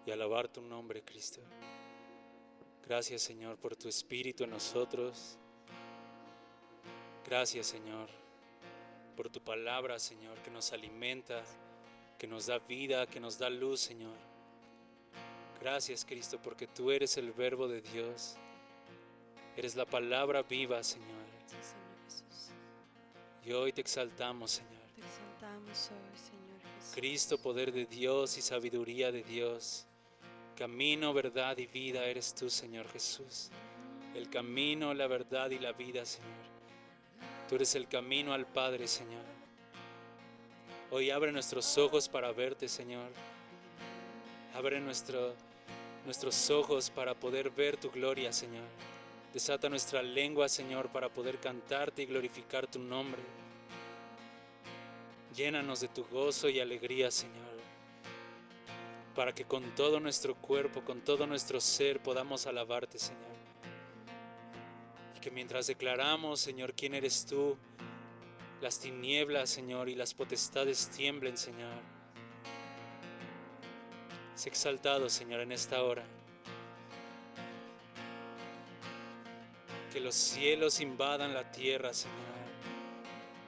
y alabar tu nombre, Cristo. Gracias, Señor, por tu Espíritu en nosotros. Gracias, Señor, por tu palabra, Señor, que nos alimenta, que nos da vida, que nos da luz, Señor. Gracias, Cristo, porque tú eres el Verbo de Dios. Eres la palabra viva, Señor. Sí, Señor Jesús. Y hoy te exaltamos, Señor. Te exaltamos hoy, Señor Jesús. Cristo, poder de Dios y sabiduría de Dios. Camino, verdad y vida eres tú, Señor Jesús. El camino, la verdad y la vida, Señor. Tú eres el camino al Padre, Señor. Hoy abre nuestros ojos para verte, Señor. Abre nuestros ojos para poder ver tu gloria, Señor. Desata nuestra lengua, Señor, para poder cantarte y glorificar tu nombre. Llénanos de tu gozo y alegría, Señor, para que con todo nuestro cuerpo, con todo nuestro ser podamos alabarte, Señor. Y que mientras declaramos, Señor, quién eres tú, las tinieblas, Señor, y las potestades tiemblen, Señor. Sé exaltado, Señor, en esta hora. Que los cielos invadan la tierra, Señor.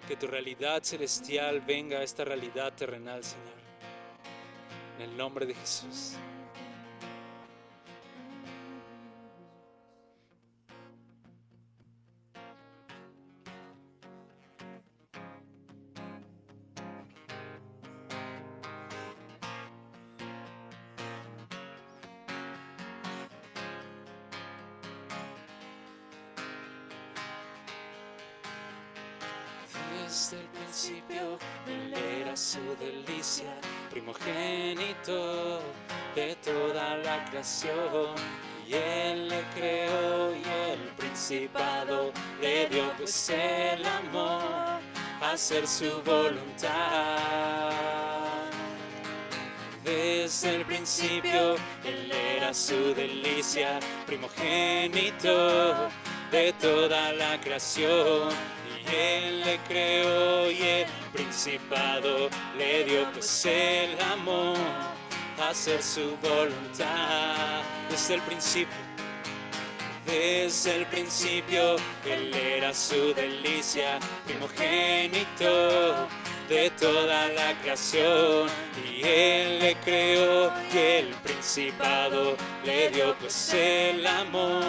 Que tu realidad celestial venga a esta realidad terrenal, Señor. En el nombre de Jesús. Desde el principio, Él era su delicia, primogénito de toda la creación. Y Él le creó y el principado le dio, pues el amor a hacer su voluntad. Desde el principio, Él era su delicia, primogénito de toda la creación. Él le creó y el principado le dio, pues el amor a hacer su voluntad. Desde el principio, Él era su delicia, primogénito de toda la creación. Y Él le creó y el principado le dio, pues el amor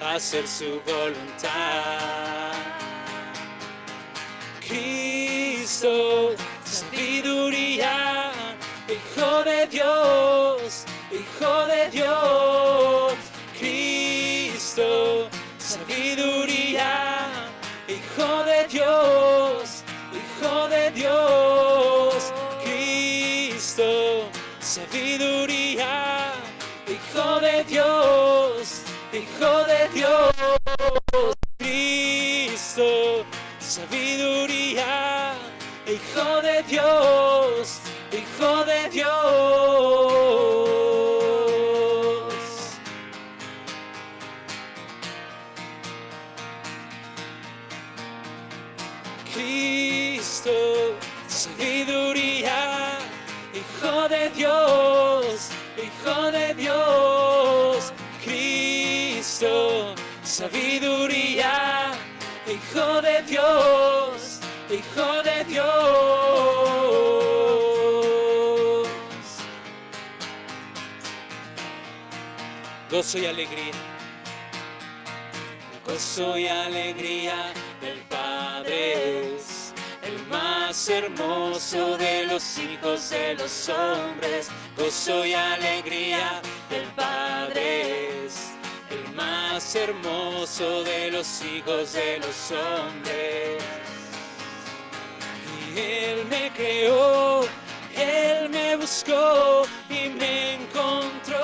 a hacer su voluntad. Cristo, sabiduría, Hijo de Dios, Hijo de Dios. Cristo, sabiduría, Hijo de Dios, Hijo de Dios. Cristo, sabiduría, Hijo de Dios, Hijo de Dios. Cristo, sabiduría, Hijo de Dios, Hijo de Dios. Cristo, sabiduría, Hijo de Dios, Hijo de Dios. Cristo, sabiduría, Hijo de Dios, Hijo de Dios. Gozo y alegría, gozo y alegría del Padre es el más hermoso de los hijos de los hombres. Gozo y alegría del Padre es el más hermoso de los hijos de los hombres. Y Él me creó, Él me buscó y me encontró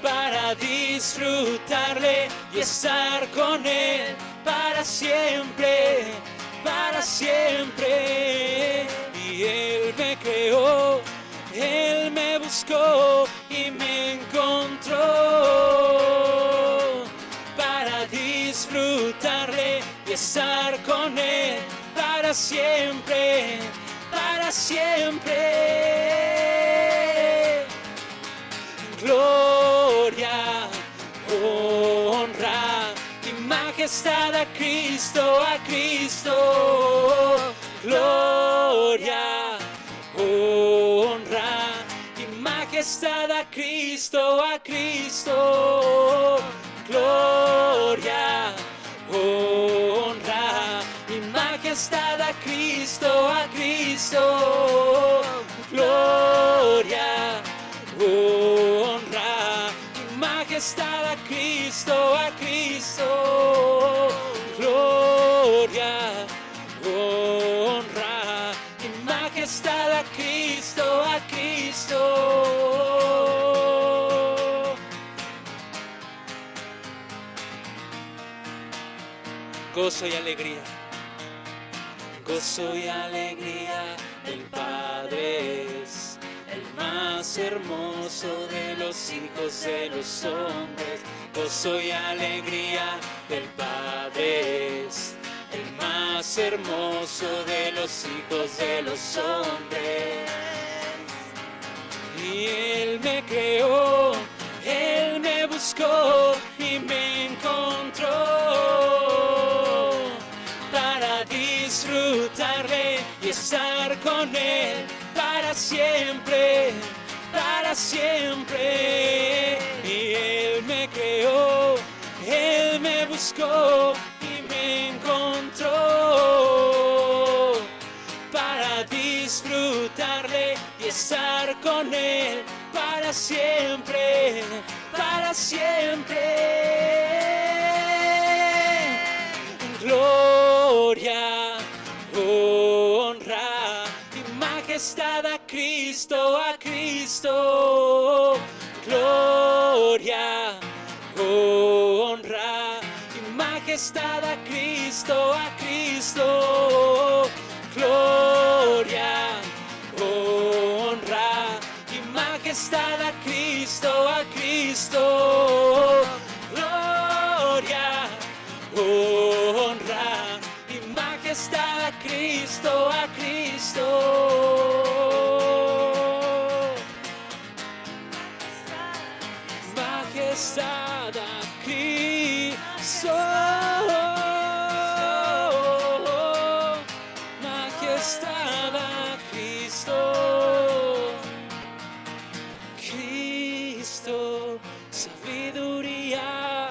para disfrutarle y estar con Él para siempre, para siempre. Y Él me creó, Él me buscó y me encontró para disfrutarle y estar con Él para siempre, para siempre. majestad a Cristo, gloria, honra y majestad a Cristo, gloria, honra y majestad a Cristo, gloria, honra y majestad a Cristo, gloria, honra y majestad a Cristo, Gozo y alegría, gozo y alegría del Padre es el más hermoso de los hijos de los hombres. Gozo y alegría del Padre es el más hermoso de los hijos de los hombres. Y Él me creó, Él me buscó y me encontró para disfrutarle y estar con Él para siempre, para siempre. Y Él me creó, Él me buscó y me encontró para disfrutarle y estar con Él para siempre, para siempre. Gloria, honra y majestad a Cristo, gloria, honra y majestad a Cristo, gloria, honra y majestad a Cristo, gloria, honra y majestad a Cristo, majestad a Cristo, majestad a Cristo, Cristo, sabiduría,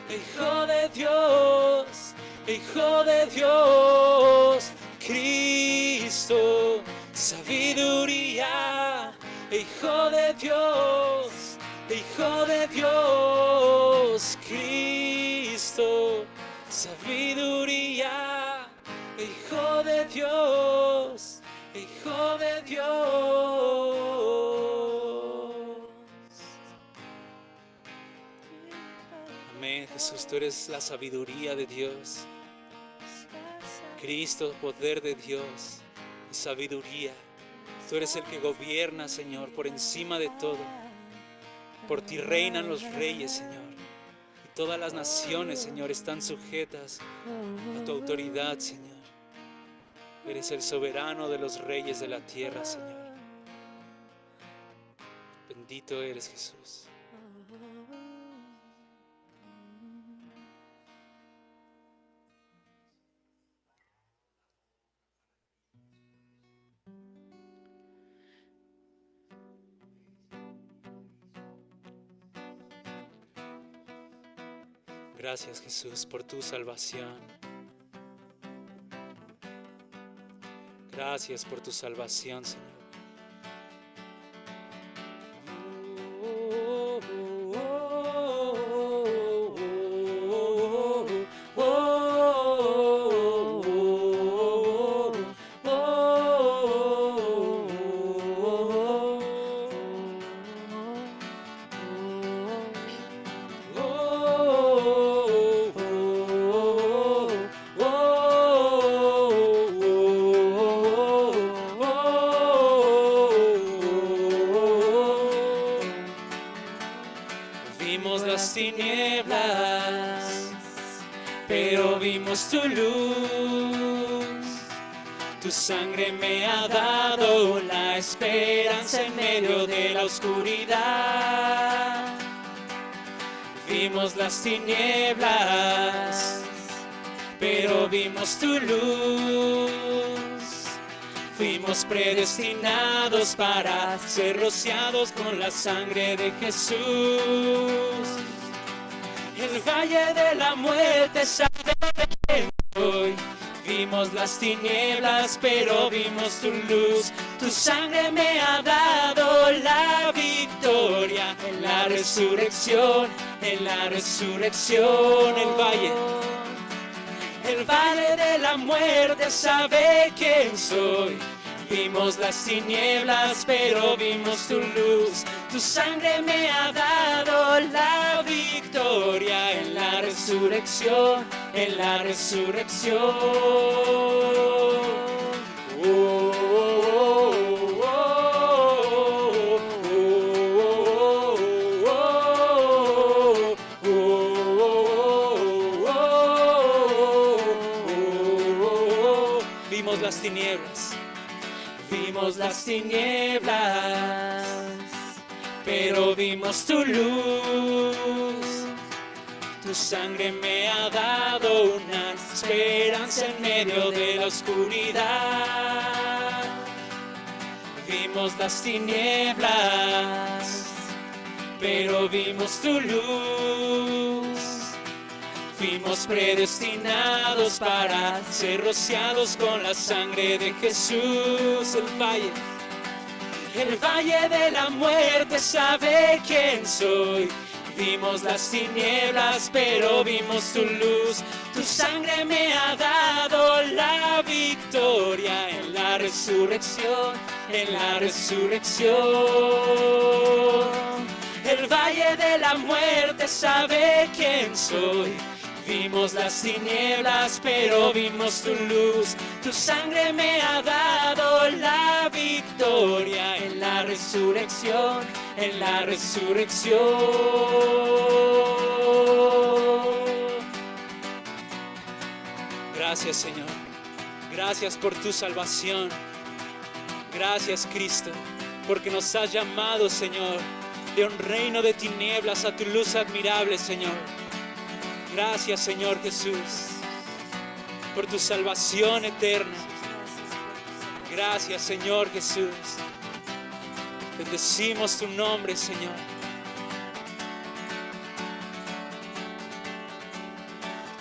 Hijo de Dios, Hijo de Dios, Cristo, sabiduría, Hijo de Dios, Hijo de Dios, Cristo, sabiduría, Hijo de Dios, Hijo de Dios. Amén, Jesús, tú eres la sabiduría de Dios. Cristo, poder de Dios, sabiduría. Tú eres el que gobierna, Señor, por encima de todo. Por ti reinan los reyes, Señor. Y todas las naciones, Señor, están sujetas a tu autoridad, Señor. Eres el soberano de los reyes de la tierra, Señor. Bendito eres, Jesús. Gracias, Jesús, por tu salvación. Gracias por tu salvación, Señor. Tinieblas, pero vimos tu luz. Tu sangre me ha dado la esperanza en medio de la oscuridad. Vimos las tinieblas, pero vimos tu luz. Fuimos predestinados para ser rociados con la sangre de Jesús. El valle de la muerte sabe que hoy vimos las tinieblas, pero vimos tu luz. Tu sangre me ha dado la victoria en la resurrección, en la resurrección. El valle de la muerte sabe quién soy. Vimos las tinieblas, pero vimos tu luz. Tu sangre me ha dado la victoria en la resurrección, en la resurrección. Oh, oh, oh, oh, oh. Vimos las tinieblas. Vimos las tinieblas, pero vimos tu luz. Tu sangre me ha dado una esperanza en medio de la oscuridad. Vimos las tinieblas, pero vimos tu luz. Fuimos predestinados para ser rociados con la sangre de Jesús. El valle de la muerte sabe quién soy. Vimos las tinieblas, pero vimos tu luz. Tu sangre me ha dado la victoria en la resurrección, en la resurrección. El valle de la muerte sabe quién soy. Vimos las tinieblas, pero vimos tu luz. Tu sangre me ha dado la victoria en la resurrección, en la resurrección. Gracias, Señor. Gracias por tu salvación. Gracias, Cristo, porque nos has llamado, Señor, de un reino de tinieblas a tu luz admirable, Señor. Gracias, Señor Jesús, por tu salvación eterna. Gracias, Señor Jesús. Bendecimos tu nombre, Señor.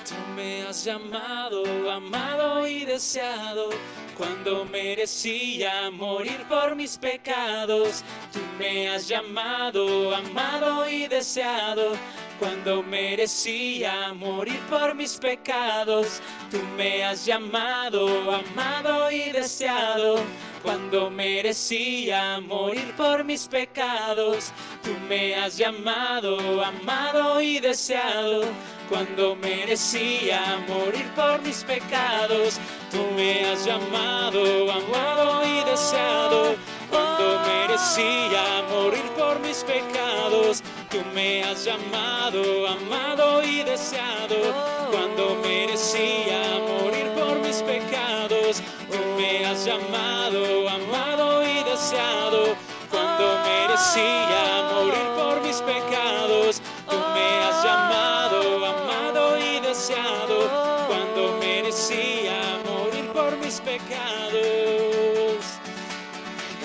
Tú me has llamado, amado y deseado, cuando merecía morir por mis pecados. Tú me has llamado, amado y deseado, cuando merecía morir por mis pecados. Tú me has llamado, amado y deseado, cuando merecía morir por mis pecados. Tú me has llamado, amado y deseado, cuando merecía morir por mis pecados. Tú me has llamado, amado y deseado, cuando merecía morir por mis pecados. Tú me has llamado, amado y deseado, cuando merecía morir por mis pecados. Tú me has llamado, amado y deseado, cuando merecía morir por mis pecados. Tú me has llamado, amado y deseado, cuando merecía morir por mis pecados.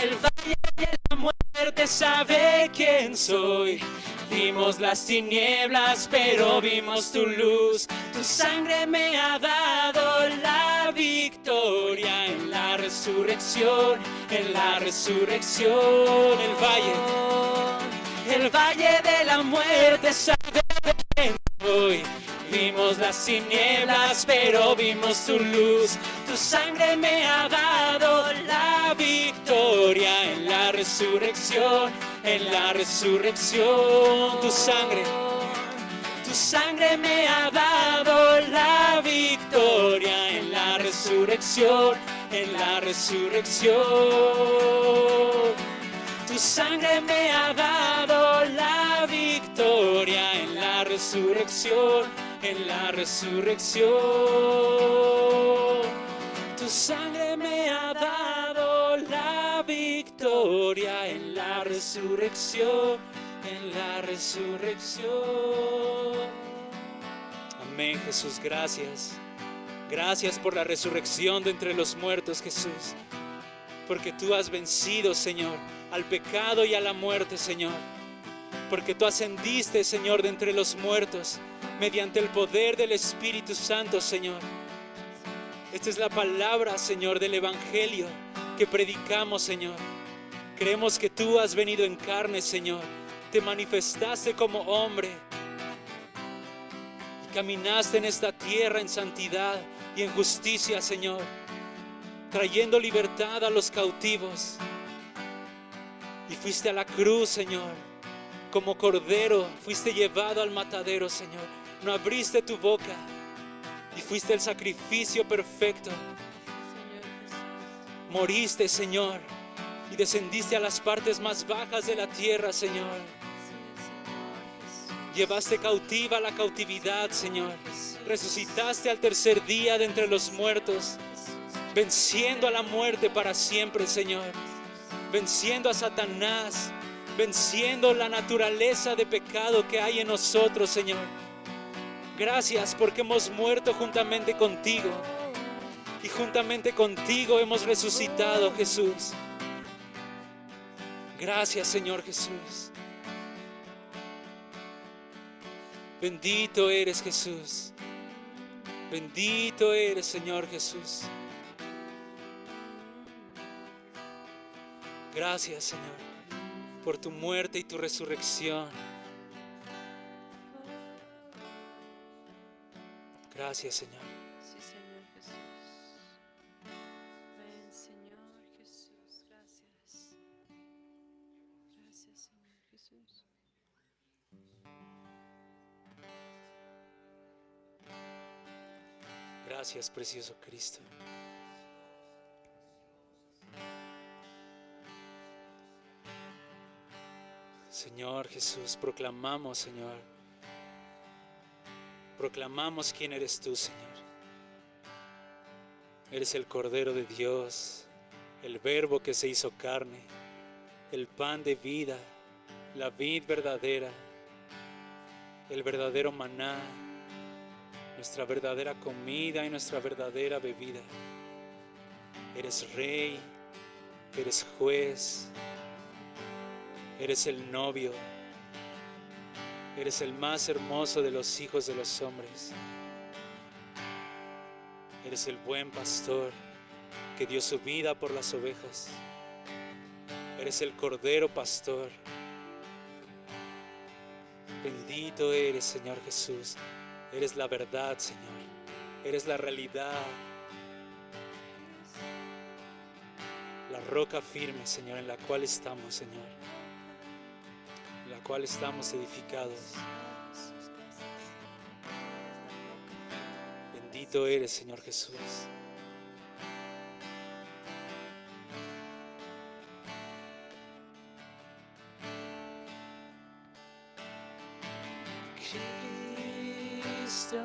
El valle de la muerte sabe quién soy. Vimos las tinieblas, pero vimos tu luz. Tu sangre me ha dado la victoria en la resurrección, en la resurrección. El valle de la muerte sabe quién soy. Vimos las tinieblas, pero vimos tu luz. Tu sangre me ha dado la victoria en la resurrección, en la resurrección. Tu sangre me ha dado la victoria en la resurrección, en la resurrección. Tu sangre me ha dado la victoria en la resurrección, en la resurrección. Tu sangre me ha dado la victoria en la resurrección, en la resurrección. Amén, Jesús, gracias. Gracias por la resurrección de entre los muertos, Jesús. Porque tú has vencido, Señor, al pecado y a la muerte, Señor. Porque tú ascendiste, Señor, de entre los muertos mediante el poder del Espíritu Santo, Señor. Esta es la palabra, Señor, del Evangelio que predicamos, Señor. Creemos que tú has venido en carne, Señor. Te manifestaste como hombre y caminaste en esta tierra en santidad y en justicia, Señor, trayendo libertad a los cautivos. Y fuiste a la cruz, Señor, como cordero, fuiste llevado al matadero, Señor. No abriste tu boca y fuiste el sacrificio perfecto. Moriste, Señor, y descendiste a las partes más bajas de la tierra, Señor. Llevaste cautiva la cautividad, Señor. Resucitaste al tercer día de entre los muertos, venciendo a la muerte para siempre, Señor. Venciendo a Satanás, venciendo la naturaleza de pecado que hay en nosotros, Señor. Gracias porque hemos muerto juntamente contigo y juntamente contigo hemos resucitado, Jesús. Gracias, Señor Jesús. Bendito eres, Jesús. Bendito eres, Señor Jesús. Gracias, Señor, por tu muerte y tu resurrección. Gracias, Señor. Sí, Señor Jesús. Ven, Señor Jesús. Gracias. Gracias, Señor Jesús. Gracias, precioso Cristo. Señor Jesús, proclamamos, Señor. Proclamamos quién eres tú, Señor. Eres el Cordero de Dios, el Verbo que se hizo carne, el pan de vida, la vid verdadera, el verdadero maná, nuestra verdadera comida y nuestra verdadera bebida. Eres Rey, eres Juez, eres el novio, eres el más hermoso de los hijos de los hombres. Eres el buen pastor que dio su vida por las ovejas. Eres el Cordero Pastor. Bendito eres, Señor Jesús. Eres la verdad, Señor. Eres la realidad. La roca firme, Señor, en la cual estamos, Señor. En la cual estamos edificados. Bendito eres, Señor Jesús. Cristo,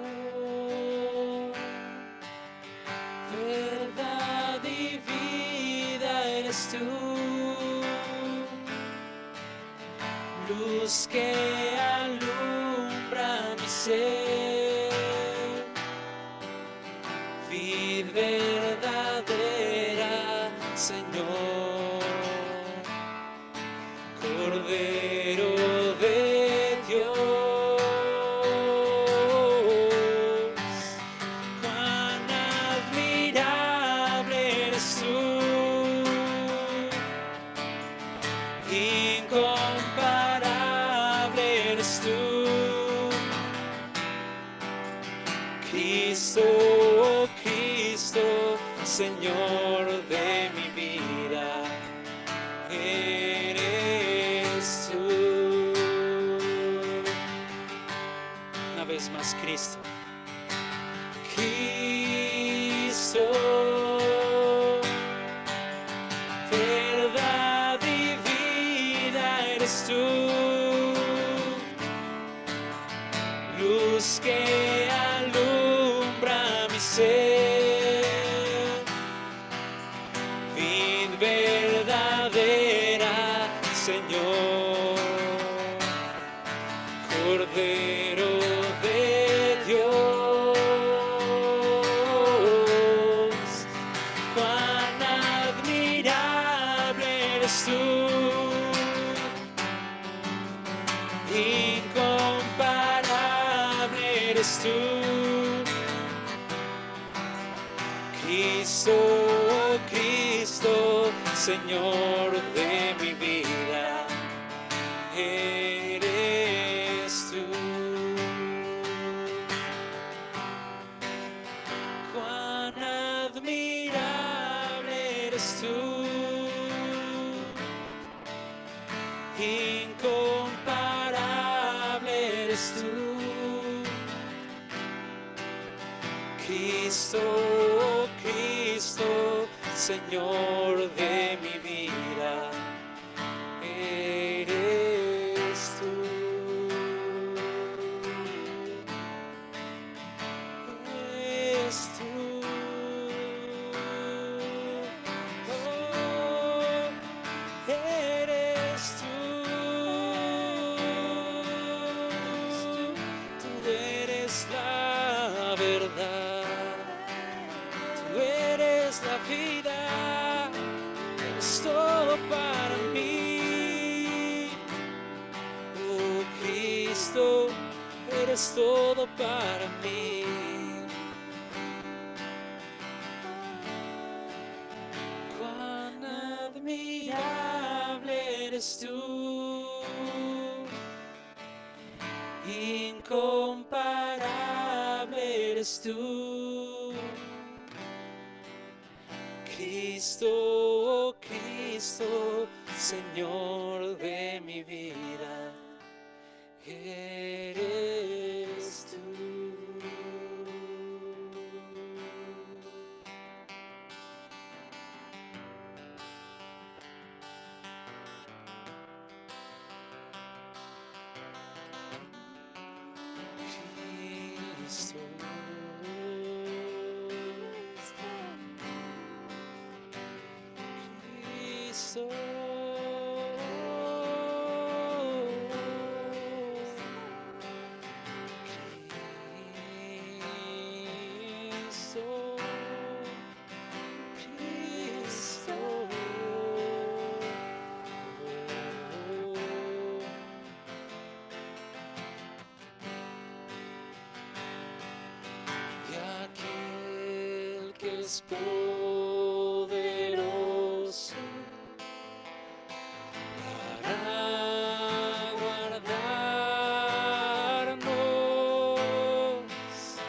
verdad y vida eres tú, luz que alumbra mi ser, vid verdadera, Señor, Cordero de Dios. Cuán admirable eres tú, incomparable eres tú, Cristo, oh Cristo, Señor de mi vida, eres tú. Una vez más, Cristo. Cristo, verdad y vida eres tú, luz que alumbra mi ser, vid verdadera, Señor, Cordero de Dios. eres tú. Cristo, oh Cristo, Señor de mi vida, eres tú. Cuán admirable eres tú, incomparable eres tú. Cristo, oh Cristo, Señor de mi vida, eres tú. Eres tú. Oh, eres tú. Tú eres la verdad. Tú eres la vida, eres todo para mí. Oh Cristo, eres todo para mí. Cuán admirable eres tú, incomparable eres tú. Cristo, oh Cristo, Señor de mi vida, eres tú. Cristo. Cristo. Cristo. Cristo. Y aquel que es poderoso para guardarnos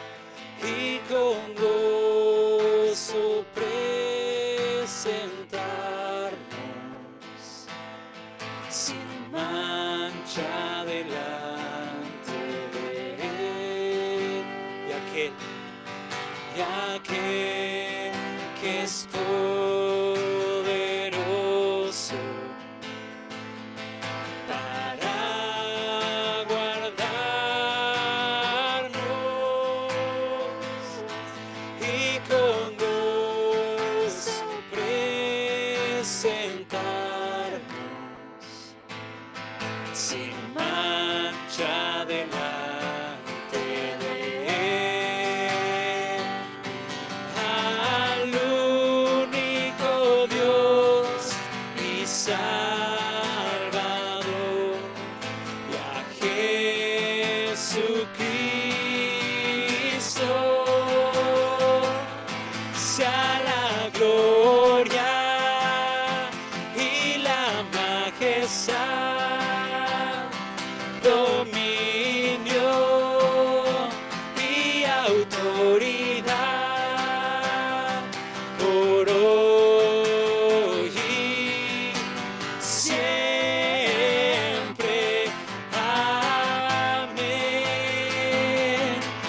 y con gozo presentarnos sin mancha delante de Él. Y aquel que es poderoso para guardarnos y con gozo presentarnos sin mancha delante de Él. Al único Dios y Salvador, y a Jesucristo, sea la gloria y la majestad, dominio y autoridad por hoy y siempre. Amén.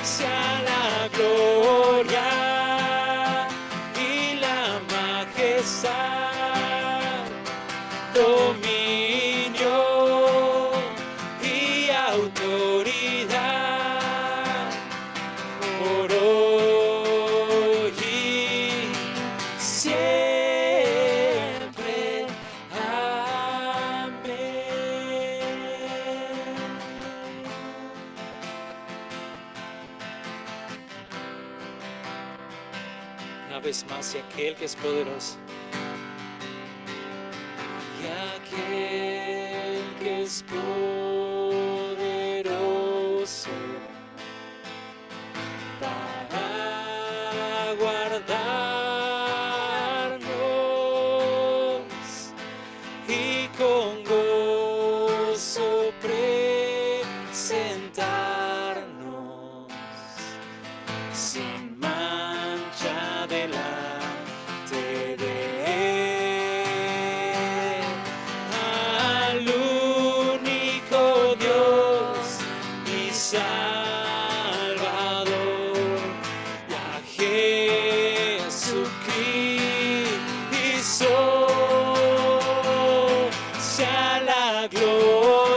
Sea la gloria y la majestad, dominio y autoridad por hoy y siempre. Amén. Una vez más, y aquel que es poderoso, y aquel que es poderoso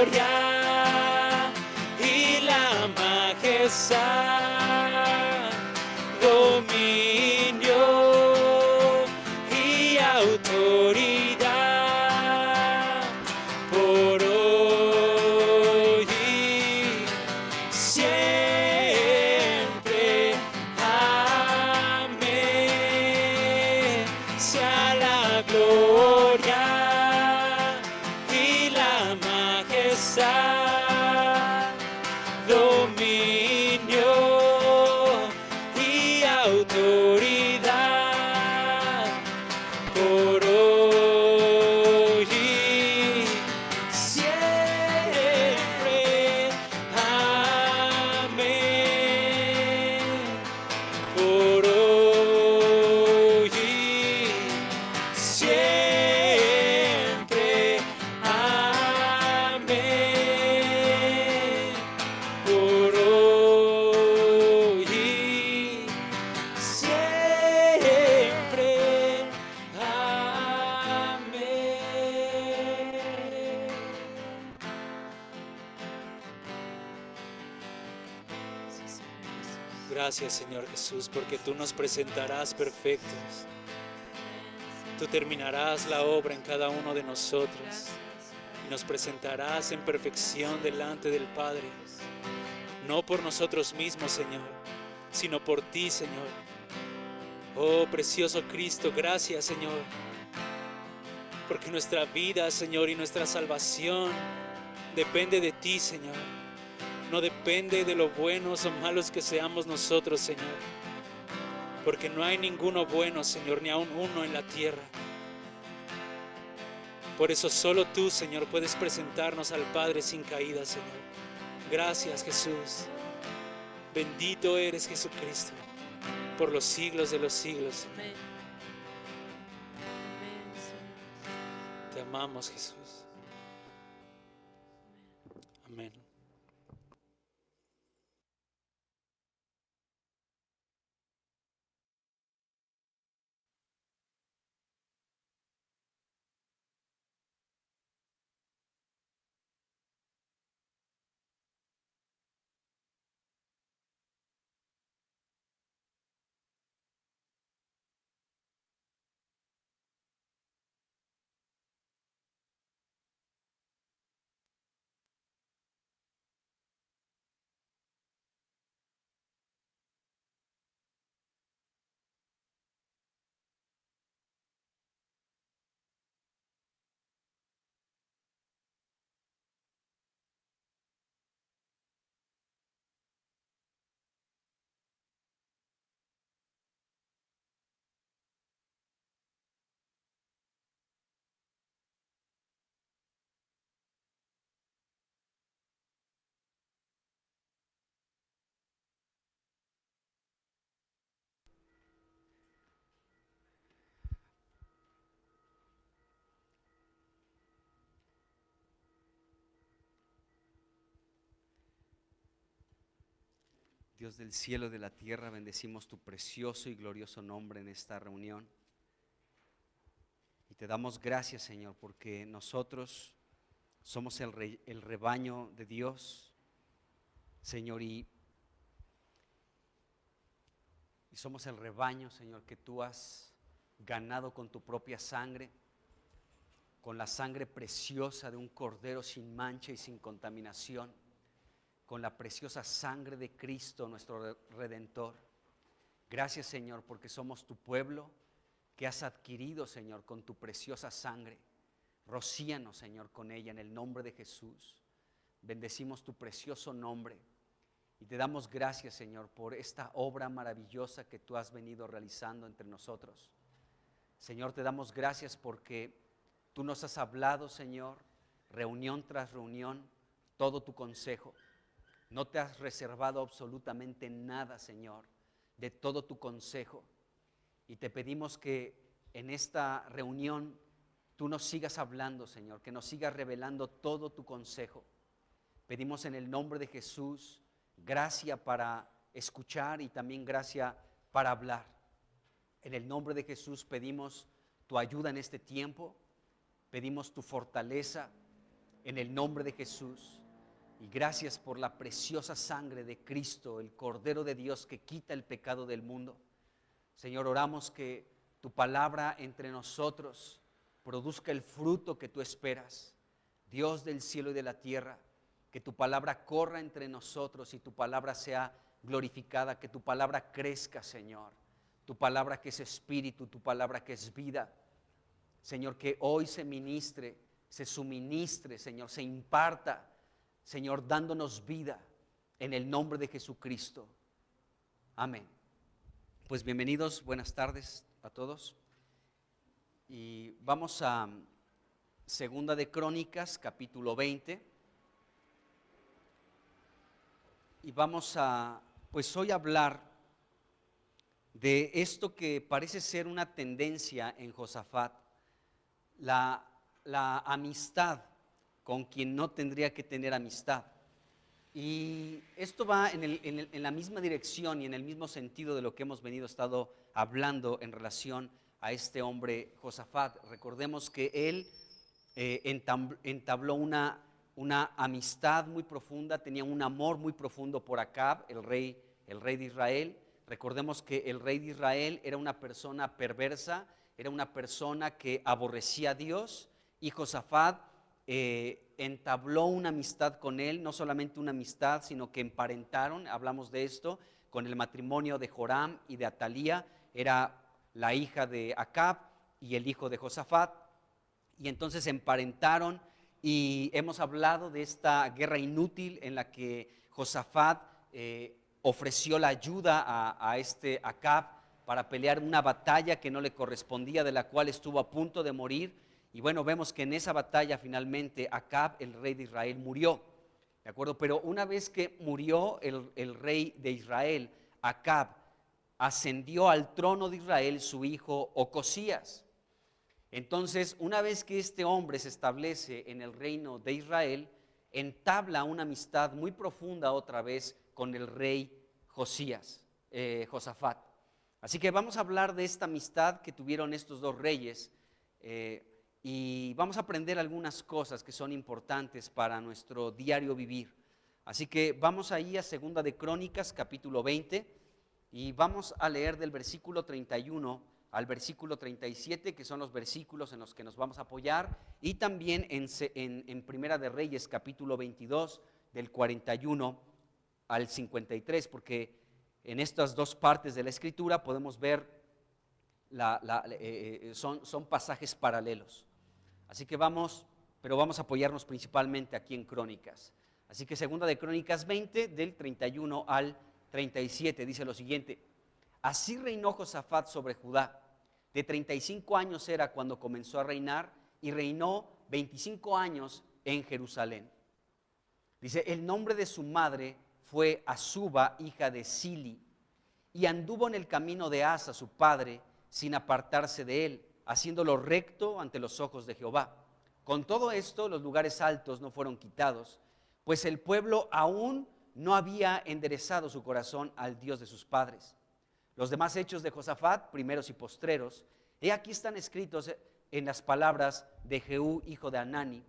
gloria y la majestad, dominio y autoridad por hoy y siempre. Amén. Sea la gloria y la majestad, dominio y autoridad por hoy y siempre. Amén. Por hoy y siempre. Amén. Por hoy y siempre. Amén. Sí, Señor Jesús. Gracias, Señor Jesús, porque tú nos presentarás perfectos. Tú terminarás la obra en cada uno de nosotros Gracias, y nos presentarás en perfección delante del Padre. No por nosotros mismos, Señor, sino por ti, Señor. Oh, precioso Cristo, gracias, Señor, porque nuestra vida, Señor, y nuestra salvación depende de ti, Señor. No depende de lo buenos o malos que seamos nosotros, Señor, porque no hay ninguno bueno, Señor, ni aun uno en la tierra. Por eso solo tú, Señor, puedes presentarnos al Padre sin caída, Señor. Gracias, Jesús. Bendito eres, Jesucristo, por los siglos de los siglos, Señor. Amén. Amén, Señor. Te amamos, Jesús. Amén. Dios del cielo y de la tierra, bendecimos tu precioso y glorioso nombre en esta reunión. Y te damos gracias, Señor, porque nosotros somos el rebaño de Dios, Señor, y somos el rebaño, Señor, que tú has ganado con tu propia sangre, con la sangre preciosa de un cordero sin mancha y sin contaminación, con la preciosa sangre de Cristo, nuestro Redentor. Gracias, Señor, porque somos tu pueblo que has adquirido, Señor, con tu preciosa sangre. Rocíanos, Señor, con ella en el nombre de Jesús. Bendecimos tu precioso nombre y te damos gracias, Señor, por esta obra maravillosa que tú has venido realizando entre nosotros. Señor, te damos gracias porque tú nos has hablado, Señor, reunión tras reunión, todo tu consejo. No te has reservado absolutamente nada, Señor, de todo tu consejo. Y te pedimos que en esta reunión tú nos sigas hablando, Señor, que nos sigas revelando todo tu consejo. Pedimos en el nombre de Jesús gracia para escuchar y también gracia para hablar. En el nombre de Jesús pedimos tu ayuda en este tiempo, pedimos tu fortaleza, en el nombre de Jesús. Y gracias por la preciosa sangre de Cristo, el Cordero de Dios que quita el pecado del mundo. Señor, oramos que tu palabra entre nosotros produzca el fruto que tú esperas. Dios del cielo y de la tierra, que tu palabra corra entre nosotros y tu palabra sea glorificada, que tu palabra crezca, Señor. Tu palabra que es espíritu, tu palabra que es vida. Señor, que hoy se ministre, se suministre, Señor, se imparta, Señor, dándonos vida en el nombre de Jesucristo. Amén. Pues bienvenidos, buenas tardes a todos. Y vamos a Segunda de Crónicas, capítulo 20. Y vamos a, pues hoy hablar de esto que parece ser una tendencia en Josafat, la amistad con quien no tendría que tener amistad. Y esto va en la misma dirección y en el mismo sentido de lo que hemos estado hablando en relación a este hombre Josafat. Recordemos que él entabló una amistad muy profunda, tenía un amor muy profundo por Acab, el rey de Israel. Recordemos que el rey de Israel era una persona perversa, era una persona que aborrecía a Dios, y Josafat entabló una amistad con él, no solamente una amistad, sino que emparentaron, hablamos de esto, con el matrimonio de Joram y de Atalía. Era la hija de Acab y el hijo de Josafat, y entonces emparentaron, y hemos hablado de esta guerra inútil en la que Josafat ofreció la ayuda a este Acab para pelear una batalla que no le correspondía, de la cual estuvo a punto de morir. Y bueno, vemos que en esa batalla finalmente Acab, el rey de Israel, murió, ¿de acuerdo? Pero una vez que murió el rey de Israel, Acab, ascendió al trono de Israel su hijo Ocosías. Entonces, una vez que este hombre se establece en el reino de Israel, entabla una amistad muy profunda otra vez con el rey Josafat. Así que vamos a hablar de esta amistad que tuvieron estos dos reyes, y vamos a aprender algunas cosas que son importantes para nuestro diario vivir. Así que vamos ahí a Segunda de Crónicas, capítulo 20, y vamos a leer del versículo 31 al versículo 37, que son los versículos en los que nos vamos a apoyar, y también en Primera de Reyes, capítulo 22, del 41 al 53, porque en estas dos partes de la Escritura podemos ver, son pasajes paralelos. Así que vamos a apoyarnos principalmente aquí en Crónicas. Así que Segunda de Crónicas 20, del 31 al 37, dice lo siguiente: así reinó Josafat sobre Judá. De 35 años era cuando comenzó a reinar, y reinó 25 años en Jerusalén. Dice, el nombre de su madre fue Azuba, hija de Sili, y anduvo en el camino de Asa, su padre, sin apartarse de él, haciéndolo recto ante los ojos de Jehová. Con todo esto, los lugares altos no fueron quitados, pues el pueblo aún no había enderezado su corazón al Dios de sus padres. Los demás hechos de Josafat, primeros y postreros, aquí están escritos en las palabras de Jehú, hijo de Hanani,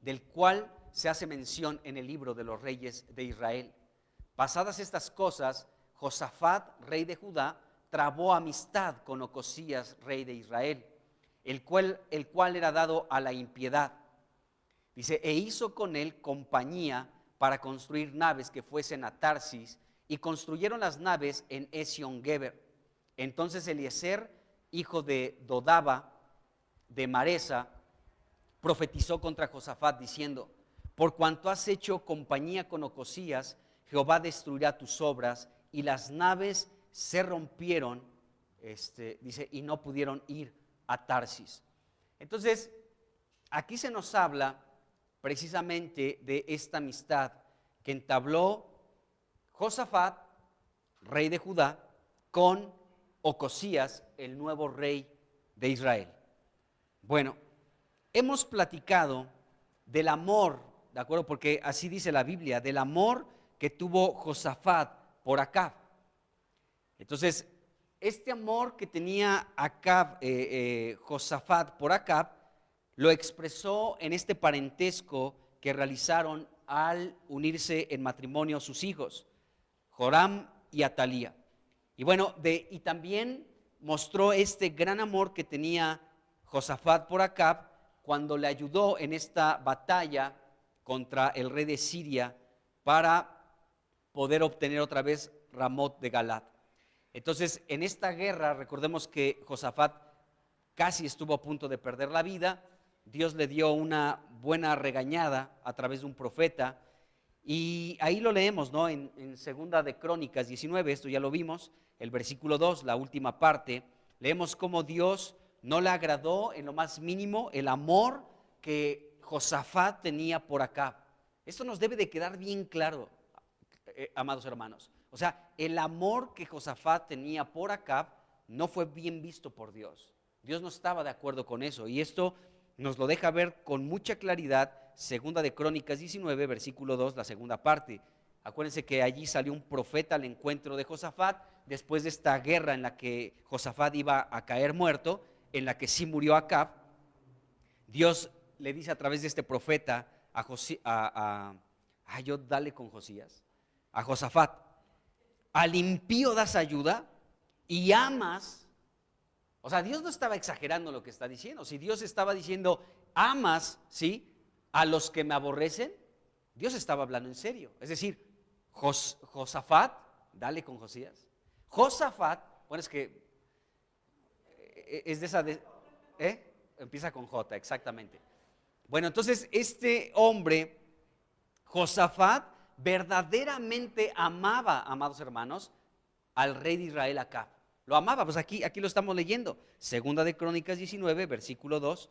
del cual se hace mención en el libro de los reyes de Israel. Pasadas estas cosas, Josafat, rey de Judá, trabó amistad con Ocosías, rey de Israel, el cual era dado a la impiedad. Dice, e hizo con él compañía para construir naves que fuesen a Tarsis, y construyeron las naves en Ezion-Geber. Entonces Eliezer, hijo de Dodaba, de Maresa, profetizó contra Josafat diciendo, por cuanto has hecho compañía con Ocosías, Jehová destruirá tus obras, y las naves se rompieron, dice, y no pudieron ir a Tarsis. Entonces, aquí se nos habla precisamente de esta amistad que entabló Josafat, rey de Judá, con Ocosías, el nuevo rey de Israel. Bueno, hemos platicado del amor, ¿de acuerdo? Porque así dice la Biblia, del amor que tuvo Josafat por Acab. Entonces, este amor que tenía Acab, Josafat por Acab, lo expresó en este parentesco que realizaron al unirse en matrimonio sus hijos, Joram y Atalía. Y bueno, y también mostró este gran amor que tenía Josafat por Acab cuando le ayudó en esta batalla contra el rey de Siria para poder obtener otra vez Ramot de Galat. Entonces, en esta guerra, recordemos que Josafat casi estuvo a punto de perder la vida. Dios le dio una buena regañada a través de un profeta, y ahí lo leemos, ¿no? En Segunda de Crónicas 19, esto ya lo vimos, el versículo 2, la última parte, leemos cómo Dios no le agradó en lo más mínimo el amor que Josafat tenía por Acab. Esto nos debe de quedar bien claro, amados hermanos. O sea, el amor que Josafat tenía por Acab no fue bien visto por Dios. Dios no estaba de acuerdo con eso, y esto nos lo deja ver con mucha claridad Segunda de Crónicas 19, versículo 2, la segunda parte. Acuérdense que allí salió un profeta al encuentro de Josafat después de esta guerra en la que Josafat iba a caer muerto, en la que sí murió Acab. Dios le dice a través de este profeta a Josafat: al impío das ayuda y amas. O sea, Dios no estaba exagerando lo que está diciendo. Si Dios estaba diciendo amas, ¿sí?, a los que me aborrecen, Dios estaba hablando en serio. Es decir, Josafat, dale con Josías. Josafat, bueno, es que es de esa, empieza con J, exactamente. Bueno, entonces este hombre, Josafat, verdaderamente amaba, amados hermanos, al rey de Israel Acab. Lo amaba, pues aquí lo estamos leyendo. Segunda de Crónicas 19, versículo 2,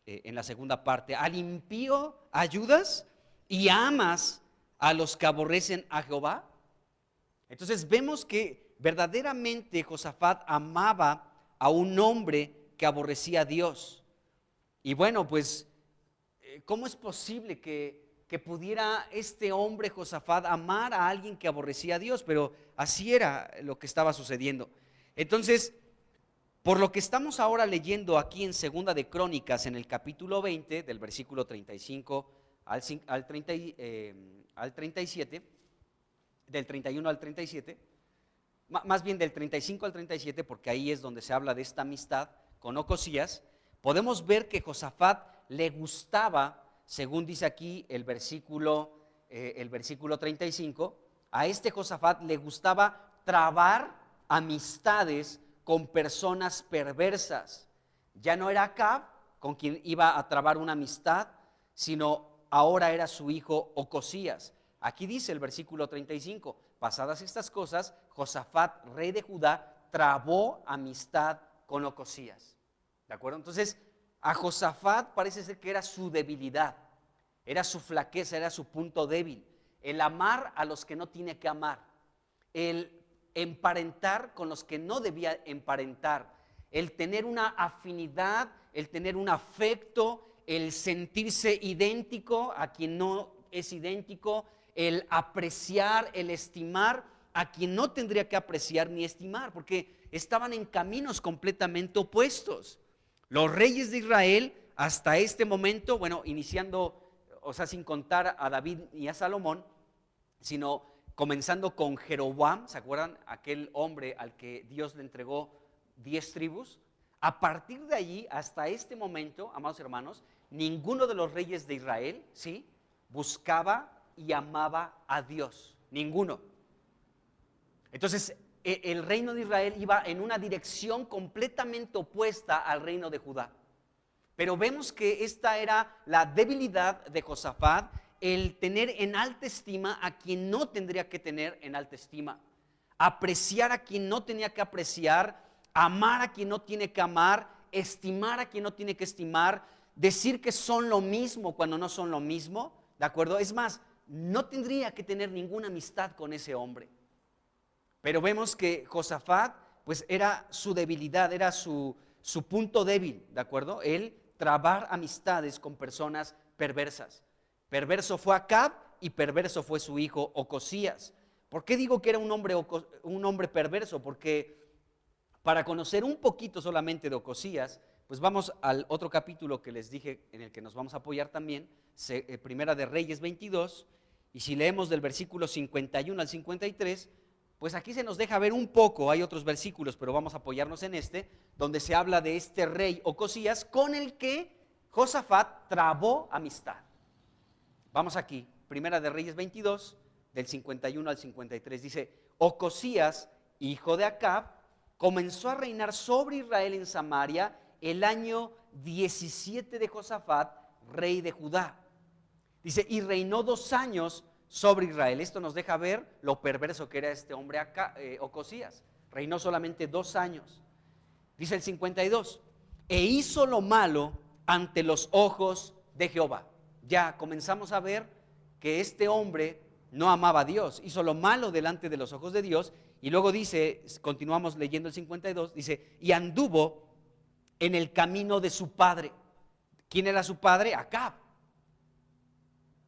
en la segunda parte. Al impío ayudas y amas a los que aborrecen a Jehová. Entonces vemos que verdaderamente Josafat amaba a un hombre que aborrecía a Dios. Y bueno, pues, ¿cómo es posible que pudiera este hombre Josafat amar a alguien que aborrecía a Dios? Pero así era lo que estaba sucediendo. Entonces, por lo que estamos ahora leyendo aquí en Segunda de Crónicas, en el capítulo 20, del versículo 35 al 37, del 31 al 37, más bien del 35 al 37, porque ahí es donde se habla de esta amistad con Ocosías, podemos ver que Josafat le gustaba, según dice aquí el versículo 35, a este Josafat le gustaba trabar amistades con personas perversas. Ya no era Acab con quien iba a trabar una amistad, sino ahora era su hijo Ocosías. Aquí dice el versículo 35, pasadas estas cosas, Josafat, rey de Judá, trabó amistad con Ocosías. ¿De acuerdo? Entonces, a Josafat parece ser que era su debilidad, era su flaqueza, era su punto débil, el amar a los que no tiene que amar, el emparentar con los que no debía emparentar, el tener una afinidad, el tener un afecto, el sentirse idéntico a quien no es idéntico, el apreciar, el estimar a quien no tendría que apreciar ni estimar, porque estaban en caminos completamente opuestos. Los reyes de Israel hasta este momento, bueno, iniciando, o sea, sin contar a David y a Salomón, sino comenzando con Jeroboam, ¿se acuerdan? Aquel hombre al que Dios le entregó 10 tribus. A partir de allí, hasta este momento, amados hermanos, ninguno de los reyes de Israel, ¿sí?, buscaba y amaba a Dios. Ninguno. Entonces, el reino de Israel iba en una dirección completamente opuesta al reino de Judá. Pero vemos que esta era la debilidad de Josafat, el tener en alta estima a quien no tendría que tener en alta estima, apreciar a quien no tenía que apreciar, amar a quien no tiene que amar, estimar a quien no tiene que estimar, decir que son lo mismo cuando no son lo mismo, ¿de acuerdo? Es más, no tendría que tener ninguna amistad con ese hombre. Pero vemos que Josafat, pues era su debilidad, era su punto débil, ¿de acuerdo? El trabar amistades con personas perversas. Perverso fue Acab y perverso fue su hijo Ocosías. ¿Por qué digo que era un hombre perverso? Porque para conocer un poquito solamente de Ocosías, pues vamos al otro capítulo que les dije en el que nos vamos a apoyar también, Primera de Reyes 22, y si leemos del versículo 51 al 53, pues aquí se nos deja ver un poco, hay otros versículos, pero vamos a apoyarnos en este, donde se habla de este rey Ocosías con el que Josafat trabó amistad. Vamos aquí, Primera de Reyes 22, del 51 al 53, dice: Ocosías, hijo de Acab, comenzó a reinar sobre Israel en Samaria el año 17 de Josafat, rey de Judá. Dice, y reinó 2 años sobre Israel. Esto nos deja ver lo perverso que era este hombre Ocosías. Reinó solamente 2 años. Dice el 52, e hizo lo malo ante los ojos de Jehová. Ya comenzamos a ver que este hombre no amaba a Dios, hizo lo malo delante de los ojos de Dios. Y luego dice, continuamos leyendo el 52, dice, y anduvo en el camino de su padre. ¿Quién era su padre? Acab.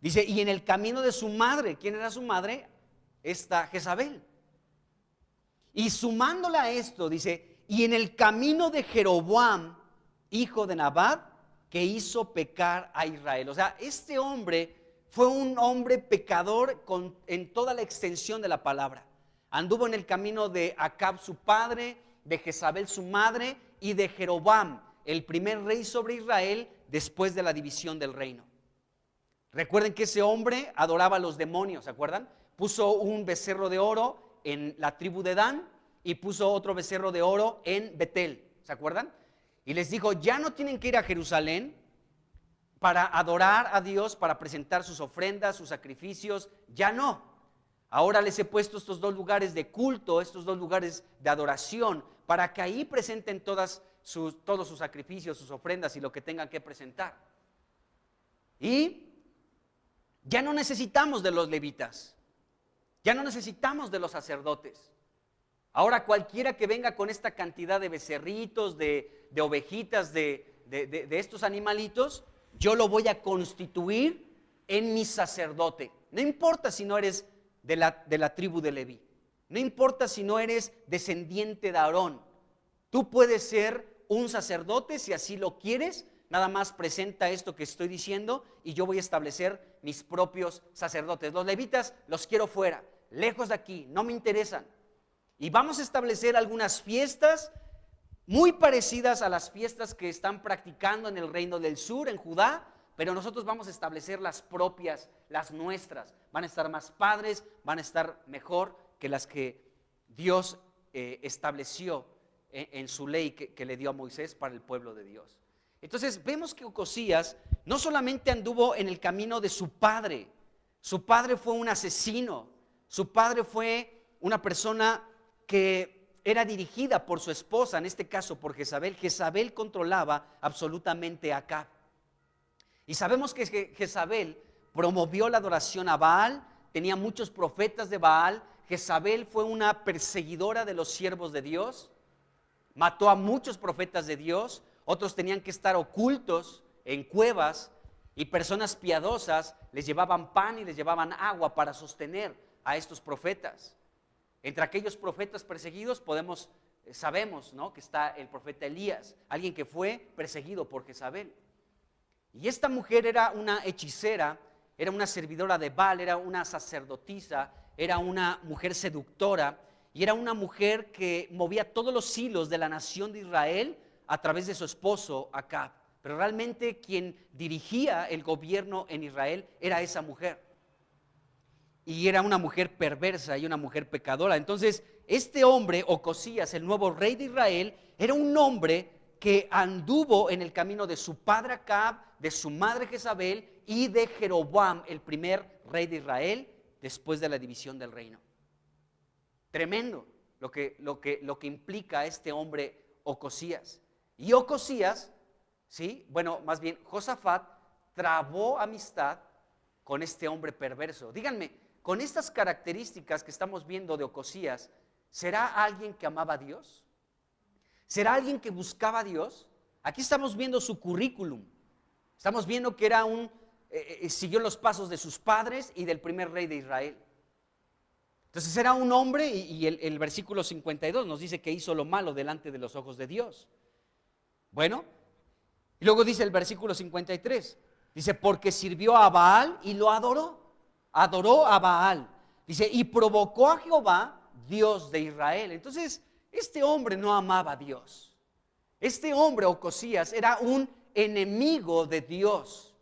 Dice, y en el camino de su madre. ¿Quién era su madre? Esta Jezabel. Y sumándola a esto, dice, y en el camino de Jeroboam, hijo de Nabat, que hizo pecar a Israel. O sea, este hombre fue un hombre pecador en toda la extensión de la palabra. Anduvo en el camino de Acab su padre, de Jezabel su madre y de Jeroboam, el primer rey sobre Israel después de la división del reino. Recuerden que ese hombre adoraba a los demonios, ¿se acuerdan? Puso un becerro de oro en la tribu de Dan y puso otro becerro de oro en Betel, ¿se acuerdan? Y les dijo, ya no tienen que ir a Jerusalén para adorar a Dios, para presentar sus ofrendas, sus sacrificios, ya no. Ahora les he puesto estos 2 lugares de culto, estos 2 lugares de adoración, para que ahí presenten todos sus sacrificios, sus ofrendas y lo que tengan que presentar. Y ya no necesitamos de los levitas, ya no necesitamos de los sacerdotes. Ahora cualquiera que venga con esta cantidad de becerritos, de ovejitas, de estos animalitos, yo lo voy a constituir en mi sacerdote. No importa si no eres de la tribu de Leví, no importa si no eres descendiente de Aarón, tú puedes ser un sacerdote si así lo quieres. Nada más presenta esto que estoy diciendo y yo voy a establecer mis propios sacerdotes. Los levitas los quiero fuera, lejos de aquí, no me interesan. Y vamos a establecer algunas fiestas muy parecidas a las fiestas que están practicando en el reino del sur, en Judá, pero nosotros vamos a establecer las propias, las nuestras. Van a estar más padres, van a estar mejor que las que Dios estableció en su ley que le dio a Moisés para el pueblo de Dios. Entonces vemos que Ocosías no solamente anduvo en el camino de su padre fue un asesino, su padre fue una persona que era dirigida por su esposa, en este caso por Jezabel. Jezabel controlaba absolutamente a Acab. Y sabemos que Jezabel promovió la adoración a Baal, tenía muchos profetas de Baal. Jezabel fue una perseguidora de los siervos de Dios, mató a muchos profetas de Dios. Otros tenían que estar ocultos en cuevas y personas piadosas les llevaban pan y les llevaban agua para sostener a estos profetas. Entre aquellos profetas perseguidos sabemos, ¿no?, que está el profeta Elías, alguien que fue perseguido por Jezabel. Y esta mujer era una hechicera, era una servidora de Baal, era una sacerdotisa, era una mujer seductora y era una mujer que movía todos los hilos de la nación de Israel a través de su esposo Acab. Pero realmente quien dirigía el gobierno en Israel era esa mujer. Y era una mujer perversa y una mujer pecadora. Entonces, este hombre, Ocosías, el nuevo rey de Israel, era un hombre que anduvo en el camino de su padre Acab, de su madre Jezabel y de Jeroboam, el primer rey de Israel, después de la división del reino. Tremendo lo que implica este hombre Ocosías. Y Ocosías, ¿sí? Bueno, más bien Josafat trabó amistad con este hombre perverso. Díganme, con estas características que estamos viendo de Ocosías, ¿será alguien que amaba a Dios? ¿Será alguien que buscaba a Dios? Aquí estamos viendo su currículum. Estamos viendo que era siguió los pasos de sus padres y del primer rey de Israel. Entonces era un hombre, y el versículo 52 nos dice que hizo lo malo delante de los ojos de Dios. Bueno, Y luego dice el versículo 53, dice, porque sirvió a Baal y lo adoró a Baal. Dice, y provocó a Jehová, Dios de Israel. Entonces, este hombre no amaba a Dios. Este hombre, Ocosías, era un enemigo de Dios.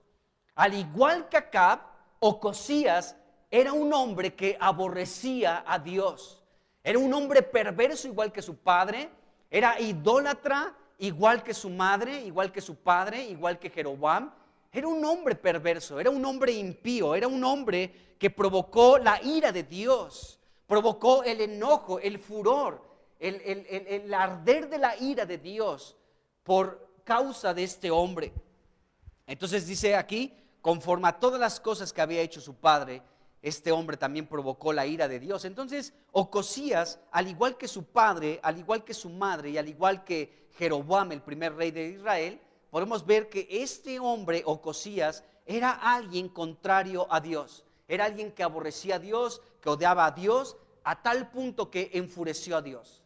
Al igual que Acab, Ocosías era un hombre que aborrecía a Dios. Era un hombre perverso igual que su padre. Era idólatra igual que su madre, igual que su padre, igual que Jeroboam. Era un hombre perverso, era un hombre impío, era un hombre que provocó la ira de Dios, provocó el enojo, el furor, el arder de la ira de Dios por causa de este hombre. Entonces dice aquí, conforme a todas las cosas que había hecho su padre, este hombre también provocó la ira de Dios. Entonces Ocosías, al igual que su padre, al igual que su madre y al igual que Jeroboam, el primer rey de Israel, podemos ver que este hombre, Ocosías, era alguien contrario a Dios. Era alguien que aborrecía a Dios, que odiaba a Dios, a tal punto que enfureció a Dios.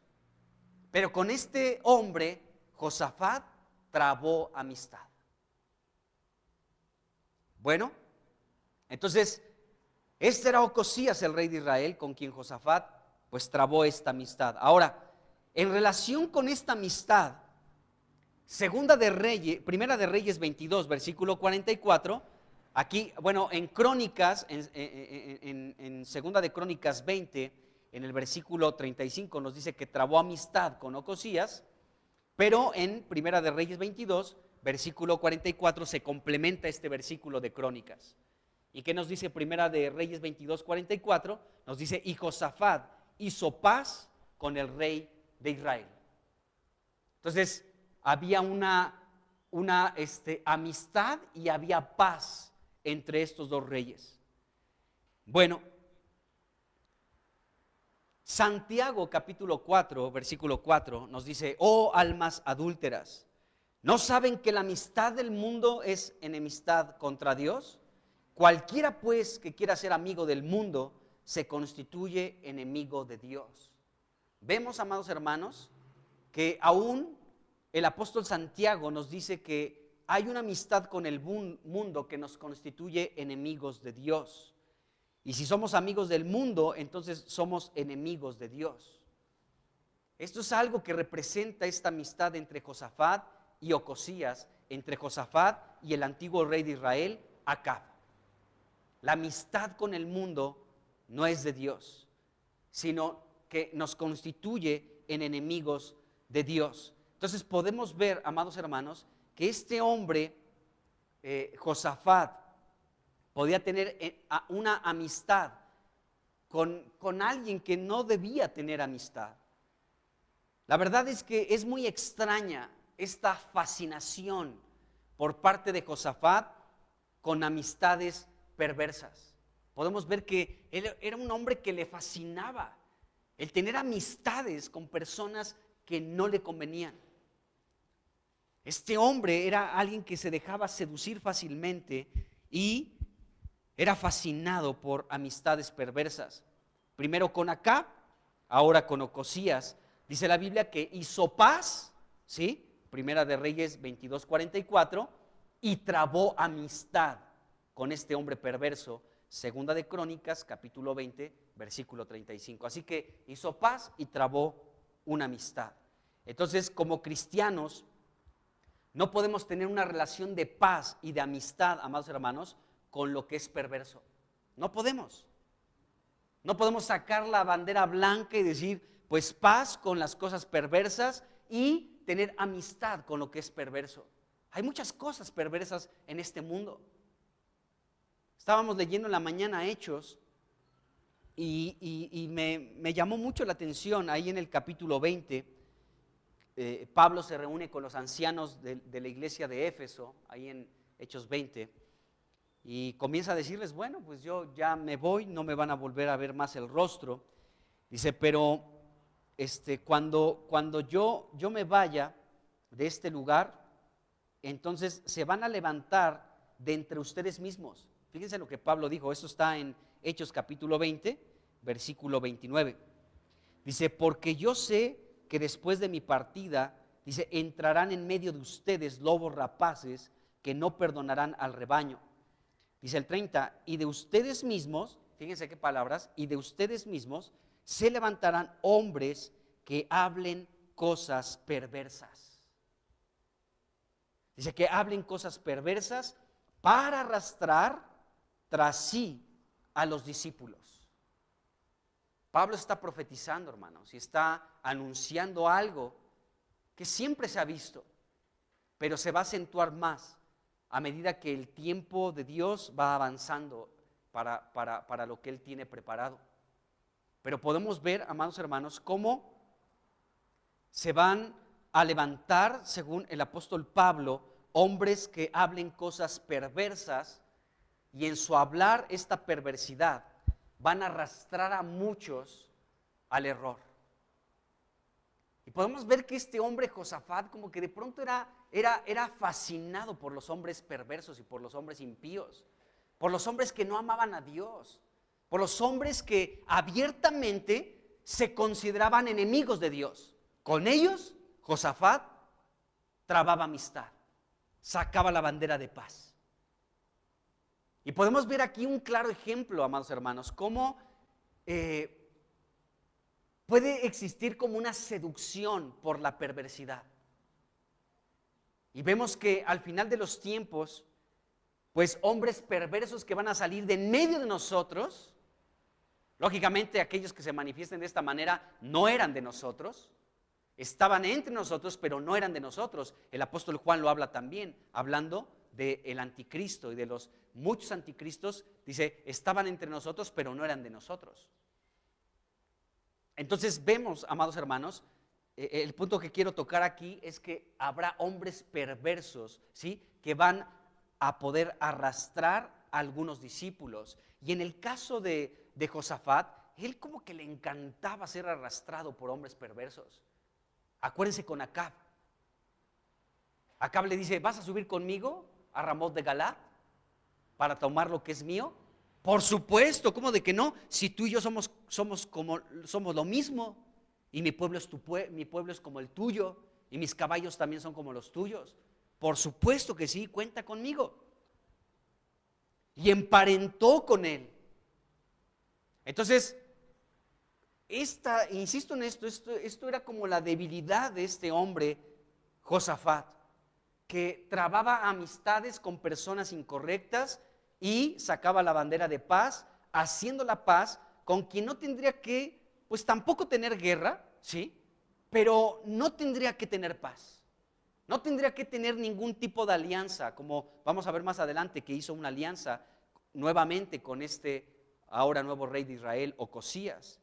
Pero con este hombre, Josafat trabó amistad. Bueno, entonces, este era Ocosías, el rey de Israel, con quien Josafat pues trabó esta amistad. Ahora, en relación con esta amistad, Primera de Reyes 22, versículo 44, aquí, bueno, en Crónicas, en Segunda de Crónicas 20, en el versículo 35 nos dice que trabó amistad con Ocosías, pero en Primera de Reyes 22, versículo 44, se complementa este versículo de Crónicas. ¿Y qué nos dice Primera de Reyes 22, 44? Nos dice, y Josafat hizo paz con el rey de Israel. Entonces, había una amistad y había paz entre estos dos reyes. Bueno, Santiago capítulo 4, versículo 4 nos dice, oh almas adúlteras, ¿no saben que la amistad del mundo es enemistad contra Dios? Cualquiera pues que quiera ser amigo del mundo se constituye enemigo de Dios. Vemos, amados hermanos, que aún el apóstol Santiago nos dice que hay una amistad con el mundo que nos constituye enemigos de Dios. Y si somos amigos del mundo, entonces somos enemigos de Dios. Esto es algo que representa esta amistad entre Josafat y Ocosías, entre Josafat y el antiguo rey de Israel, Acab. La amistad con el mundo no es de Dios, sino que nos constituye en enemigos de Dios. Entonces podemos ver, amados hermanos, que este hombre, Josafat, podía tener una amistad con alguien que no debía tener amistad. La verdad es que es muy extraña esta fascinación por parte de Josafat con amistades perversas. Podemos ver que él era un hombre que le fascinaba el tener amistades con personas que no le convenían. Este hombre era alguien que se dejaba seducir fácilmente y era fascinado por amistades perversas. Primero con Acab, ahora con Ocosías. Dice la Biblia que hizo paz, ¿sí? Primera de Reyes 22:44, y trabó amistad con este hombre perverso. Segunda de Crónicas, capítulo 20, versículo 35. Así que hizo paz y trabó una amistad. Entonces, como cristianos, no podemos tener una relación de paz y de amistad, amados hermanos, con lo que es perverso. No podemos. No podemos sacar la bandera blanca y decir, pues paz con las cosas perversas y tener amistad con lo que es perverso. Hay muchas cosas perversas en este mundo. Estábamos leyendo en la mañana Hechos y me llamó mucho la atención ahí en el capítulo 20. Pablo se reúne con los ancianos de la iglesia de Éfeso, ahí en Hechos 20, y comienza a decirles, bueno, pues yo ya me voy, no me van a volver a ver más el rostro. Dice, pero cuando yo me vaya de este lugar, entonces se van a levantar de entre ustedes mismos. Fíjense lo que Pablo dijo, eso está en Hechos capítulo 20, versículo 29. Dice, porque yo sé que después de mi partida dice, entrarán en medio de ustedes lobos rapaces que no perdonarán al rebaño. Dice el 30, y de ustedes mismos, fíjense qué palabras, y de ustedes mismos se levantarán hombres que hablen cosas perversas. Dice que hablen cosas perversas para arrastrar tras sí a los discípulos. Pablo está profetizando, hermanos, y está anunciando algo que siempre se ha visto, pero se va a acentuar más a medida que el tiempo de Dios va avanzando para lo que Él tiene preparado. Pero podemos ver, amados hermanos, cómo se van a levantar, según el apóstol Pablo, hombres que hablen cosas perversas, y en su hablar esta perversidad van a arrastrar a muchos al error. Y podemos ver que este hombre Josafat como que de pronto era fascinado por los hombres perversos y por los hombres impíos, por los hombres que no amaban a Dios, por los hombres que abiertamente se consideraban enemigos de Dios. Con ellos, Josafat trababa amistad, sacaba la bandera de paz. Y podemos ver aquí un claro ejemplo, amados hermanos, cómo puede existir como una seducción por la perversidad. Y vemos que al final de los tiempos, pues hombres perversos que van a salir de en medio de nosotros, lógicamente aquellos que se manifiesten de esta manera no eran de nosotros, estaban entre nosotros, pero no eran de nosotros. El apóstol Juan lo habla también, hablando del anticristo y de los muchos anticristos, dice, estaban entre nosotros, pero no eran de nosotros. Entonces vemos, amados hermanos, el punto que quiero tocar aquí es que habrá hombres perversos, ¿sí?, que van a poder arrastrar a algunos discípulos. Y en el caso de Josafat, él como que le encantaba ser arrastrado por hombres perversos. Acuérdense con Acab. Acab le dice, ¿vas a subir conmigo a Ramot de Galat para tomar lo que es mío? Por supuesto, ¿cómo de que no? Si tú y yo somos lo mismo, y mi pueblo es como el tuyo, y mis caballos también son como los tuyos. Por supuesto que sí, cuenta conmigo. Y emparentó con él. Entonces, insisto en esto era como la debilidad de este hombre, Josafat, que trababa amistades con personas incorrectas y sacaba la bandera de paz, haciendo la paz con quien no tendría que, pues tampoco tener guerra, ¿sí? Pero no tendría que tener paz. No tendría que tener ningún tipo de alianza, como vamos a ver más adelante, que hizo una alianza nuevamente con este ahora nuevo rey de Israel, Ocosías.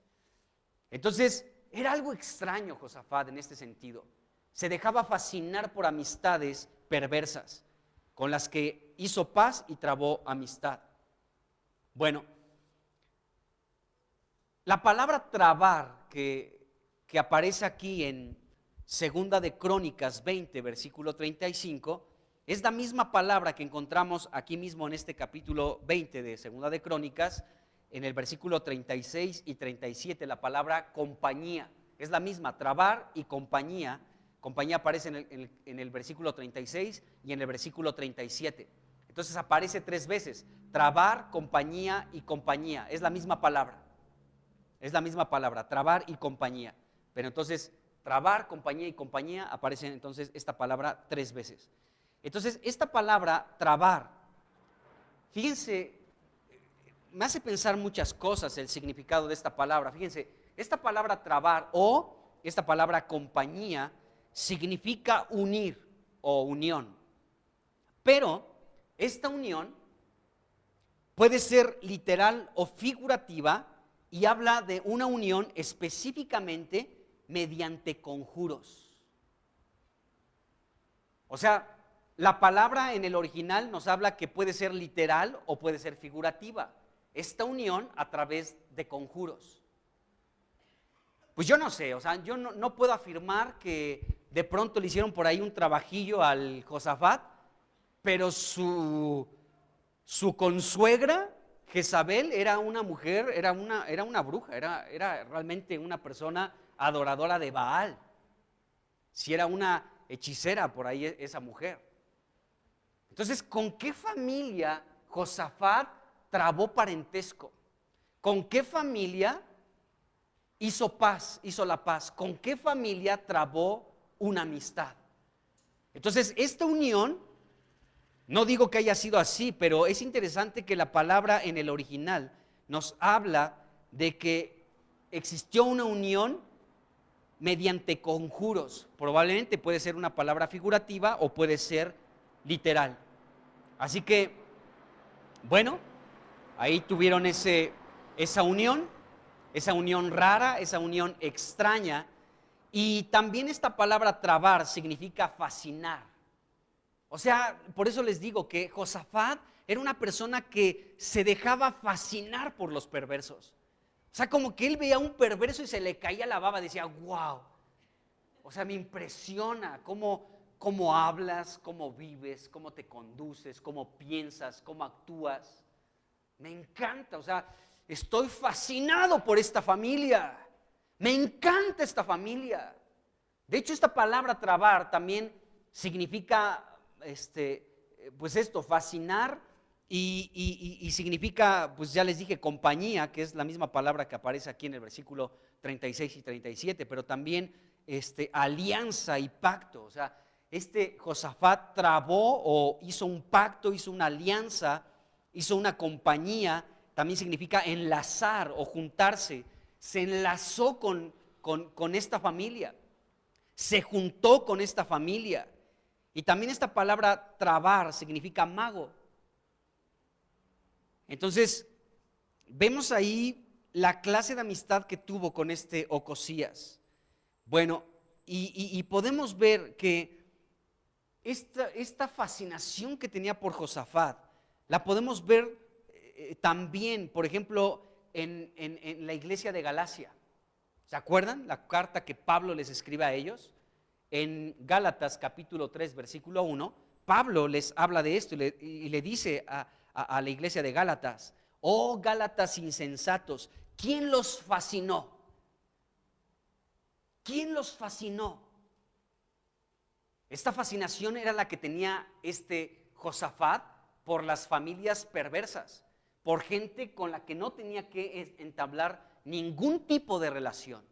Entonces, era algo extraño Josafat en este sentido. Se dejaba fascinar por amistades perversas, con las que hizo paz y trabó amistad. Bueno, la palabra trabar que aparece aquí en Segunda de Crónicas 20, versículo 35, es la misma palabra que encontramos aquí mismo en este capítulo 20 de Segunda de Crónicas, en el versículo 36 y 37, la palabra compañía. Es la misma, trabar y compañía. Compañía aparece en el versículo 36 y en el versículo 37. Entonces aparece 3 veces. Trabar, compañía y compañía. Es la misma palabra. Es la misma palabra, trabar y compañía. Pero entonces, trabar, compañía y compañía, aparece entonces esta palabra 3 veces. Entonces, esta palabra, trabar, fíjense, me hace pensar muchas cosas el significado de esta palabra. Fíjense, esta palabra trabar o esta palabra compañía significa unir o unión. Pero esta unión puede ser literal o figurativa y habla de una unión específicamente mediante conjuros. O sea, la palabra en el original nos habla que puede ser literal o puede ser figurativa. Esta unión a través de conjuros. Pues yo no sé, o sea, yo no puedo afirmar que de pronto le hicieron por ahí un trabajillo al Josafat, pero su consuegra, Jezabel, era una mujer, era una bruja, era realmente una persona adoradora de Baal. Si era una hechicera por ahí esa mujer. Entonces, ¿con qué familia Josafat trabó parentesco? ¿Con qué familia hizo la paz? ¿Con qué familia trabó una amistad? Entonces, esta unión, no digo que haya sido así, pero es interesante que la palabra en el original nos habla de que existió una unión mediante conjuros. Probablemente puede ser una palabra figurativa o puede ser literal. Así que, bueno, ahí tuvieron esa unión rara, esa unión extraña. Y también esta palabra trabar significa fascinar. O sea, por eso les digo que Josafat era una persona que se dejaba fascinar por los perversos. O sea, como que él veía a un perverso y se le caía la baba, decía, wow. O sea, me impresiona cómo hablas, cómo vives, cómo te conduces, cómo piensas, cómo actúas. Me encanta, o sea, estoy fascinado por esta familia. Me encanta esta familia. De hecho, esta palabra trabar también significa, pues esto, fascinar y significa, pues ya les dije, compañía, que es la misma palabra que aparece aquí en el versículo 36 y 37, pero también alianza y pacto. O sea, Josafat trabó o hizo un pacto, hizo una alianza, hizo una compañía, también significa enlazar o juntarse. Se enlazó con esta familia, se juntó con esta familia. Y también esta palabra trabar significa mago. Entonces, vemos ahí la clase de amistad que tuvo con Ocosías. Bueno, y podemos ver que esta fascinación que tenía por Josafat, la podemos ver también, por ejemplo, en la iglesia de Galacia. ¿Se acuerdan la carta que Pablo les escribe a ellos? En Gálatas capítulo 3, versículo 1, Pablo les habla de esto y le dice a la iglesia de Gálatas: oh Gálatas insensatos, ¿quién los fascinó? ¿Quién los fascinó? Esta fascinación era la que tenía Josafat por las familias perversas, por gente con la que no tenía que entablar ningún tipo de relación.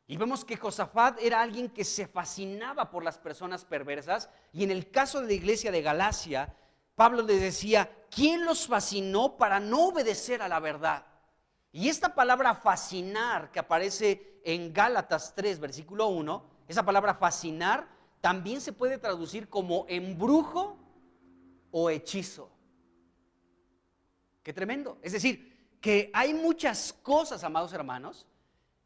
Y vemos que Josafat era alguien que se fascinaba por las personas perversas, y en el caso de la iglesia de Galacia, Pablo les decía: ¿quién los fascinó para no obedecer a la verdad? Y esta palabra fascinar que aparece en Gálatas 3, versículo 1, esa palabra fascinar también se puede traducir como embrujo o hechizo. Qué tremendo. Es decir, que hay muchas cosas, amados hermanos,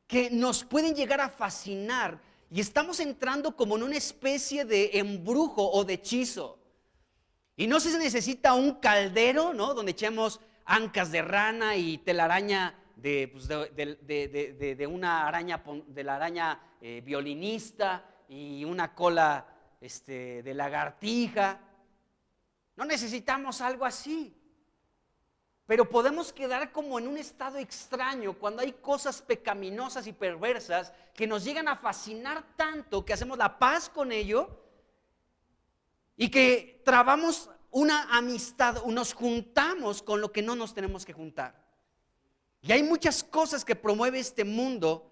que nos pueden llegar a fascinar, y estamos entrando como en una especie de embrujo o de hechizo. Y no se necesita un caldero, ¿no?, donde echemos ancas de rana y telaraña de una araña, de la araña violinista, y una cola de lagartija. No necesitamos algo así. Pero podemos quedar como en un estado extraño cuando hay cosas pecaminosas y perversas que nos llegan a fascinar tanto que hacemos la paz con ello y que trabamos una amistad o nos juntamos con lo que no nos tenemos que juntar. Y hay muchas cosas que promueve este mundo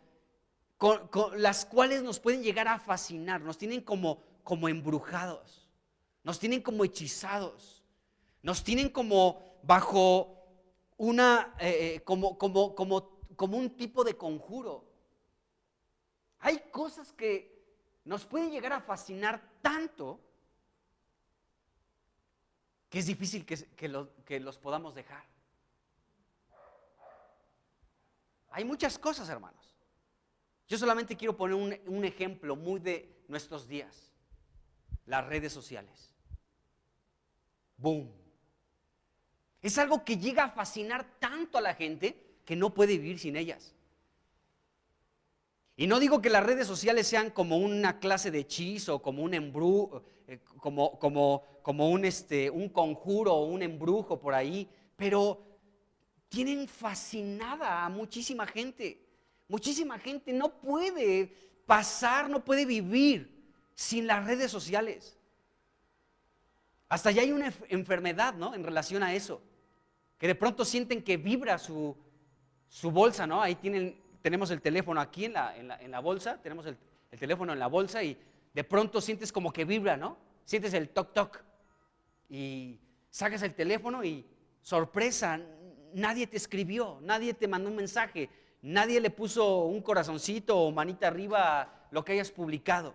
con las cuales nos pueden llegar a fascinar, nos tienen como embrujados, nos tienen como hechizados, nos tienen como bajo como un tipo de conjuro. Hay cosas que nos pueden llegar a fascinar tanto que es difícil que los podamos dejar. Hay muchas cosas, hermanos. Yo solamente quiero poner un ejemplo muy de nuestros días: las redes sociales. Boom. Es algo que llega a fascinar tanto a la gente que no puede vivir sin ellas. Y no digo que las redes sociales sean como una clase de hechizo, como un embrujo, como un conjuro o un embrujo por ahí, pero tienen fascinada a muchísima gente. Muchísima gente no puede pasar, no puede vivir sin las redes sociales. Hasta ya hay una enfermedad, ¿no?, en relación a eso, que de pronto sienten que vibra su bolsa, ¿no? Ahí tenemos el teléfono aquí en la bolsa, tenemos el teléfono en la bolsa y de pronto sientes como que vibra, ¿no? Sientes el toc toc y sacas el teléfono y sorpresa, nadie te escribió, nadie te mandó un mensaje, nadie le puso un corazoncito o manita arriba a lo que hayas publicado.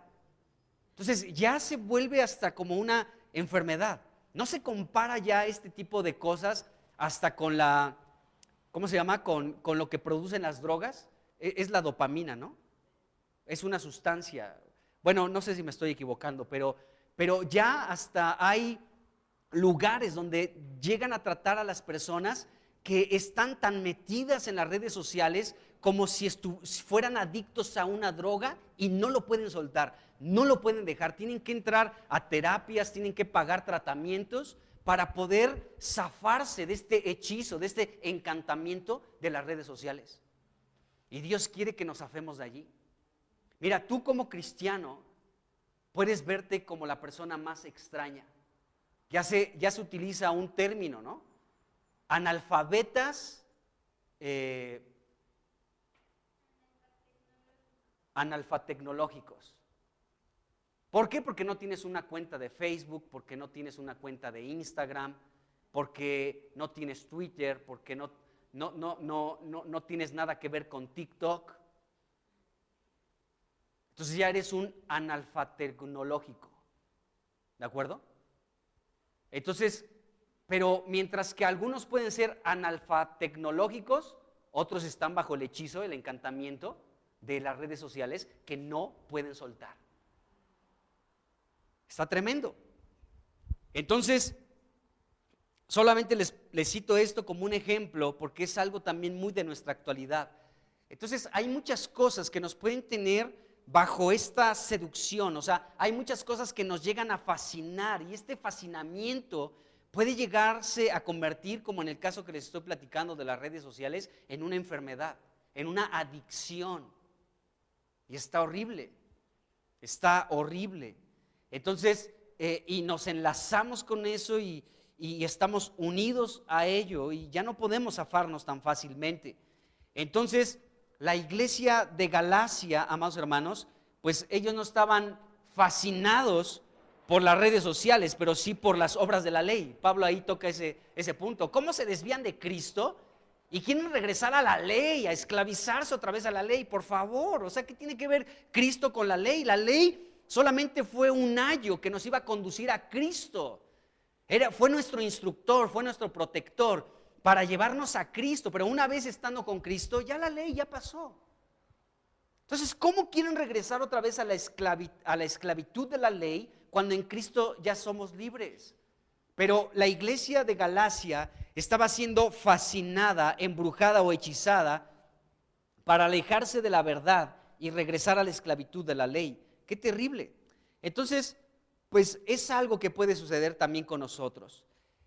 Entonces ya se vuelve hasta como una enfermedad. No se compara ya este tipo de cosas hasta con ¿cómo se llama? Con lo que producen las drogas. Es la dopamina, ¿no? Es una sustancia. Bueno, no sé si me estoy equivocando, pero ya hasta hay lugares donde llegan a tratar a las personas que están tan metidas en las redes sociales como si fueran adictos a una droga y no lo pueden soltar, no lo pueden dejar, tienen que entrar a terapias, tienen que pagar tratamientos para poder zafarse de este hechizo, de este encantamiento de las redes sociales. Y Dios quiere que nos zafemos de allí. Mira, tú como cristiano puedes verte como la persona más extraña. Ya se utiliza un término, ¿no? Analfabetas, analfatecnológicos. ¿Por qué? Porque no tienes una cuenta de Facebook, porque no tienes una cuenta de Instagram, porque no tienes Twitter, porque no tienes nada que ver con TikTok. Entonces ya eres un analfatecnológico, ¿de acuerdo? Entonces, pero mientras que algunos pueden ser analfatecnológicos, otros están bajo el hechizo, el encantamiento de las redes sociales que no pueden soltar. Está tremendo. Entonces, solamente les cito esto como un ejemplo porque es algo también muy de nuestra actualidad. Entonces, hay muchas cosas que nos pueden tener bajo esta seducción, o sea, hay muchas cosas que nos llegan a fascinar y este fascinamiento puede llegarse a convertir, como en el caso que les estoy platicando de las redes sociales, en una enfermedad, en una adicción. Y está horrible, está horrible. Entonces, y nos enlazamos con eso y estamos unidos a ello y ya no podemos zafarnos tan fácilmente. Entonces, la iglesia de Galacia, amados hermanos, pues ellos no estaban fascinados por las redes sociales, pero sí por las obras de la ley. Pablo ahí toca ese punto. ¿Cómo se desvían de Cristo y quieren regresar a la ley, a esclavizarse otra vez a la ley? Por favor, o sea, ¿qué tiene que ver Cristo con la ley? La ley solamente fue un ayo que nos iba a conducir a Cristo. Fue nuestro instructor, fue nuestro protector para llevarnos a Cristo, pero una vez estando con Cristo, ya la ley ya pasó. Entonces, ¿cómo quieren regresar otra vez a la esclavitud de la ley cuando en Cristo ya somos libres? Pero la iglesia de Galacia estaba siendo fascinada, embrujada o hechizada para alejarse de la verdad y regresar a la esclavitud de la ley. ¡Qué terrible! Entonces, pues es algo que puede suceder también con nosotros.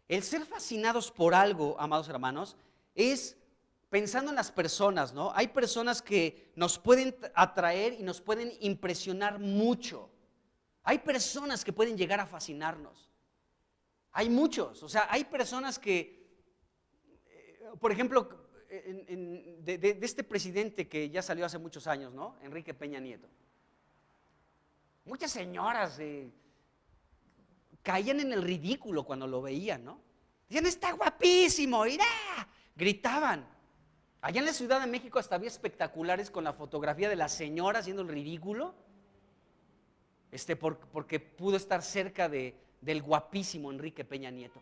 El ser fascinados por algo, amados hermanos, es pensando en las personas, ¿no? Hay personas que nos pueden atraer y nos pueden impresionar mucho. Hay personas que pueden llegar a fascinarnos. Hay muchos, o sea, hay personas que, por ejemplo, de este presidente que ya salió hace muchos años, ¿no? Enrique Peña Nieto. Muchas señoras caían en el ridículo cuando lo veían, ¿no? Decían, está guapísimo, ¡irá! Gritaban. Allá en la Ciudad de México hasta había espectaculares con la fotografía de la señora haciendo el ridículo, porque pudo estar cerca del guapísimo Enrique Peña Nieto.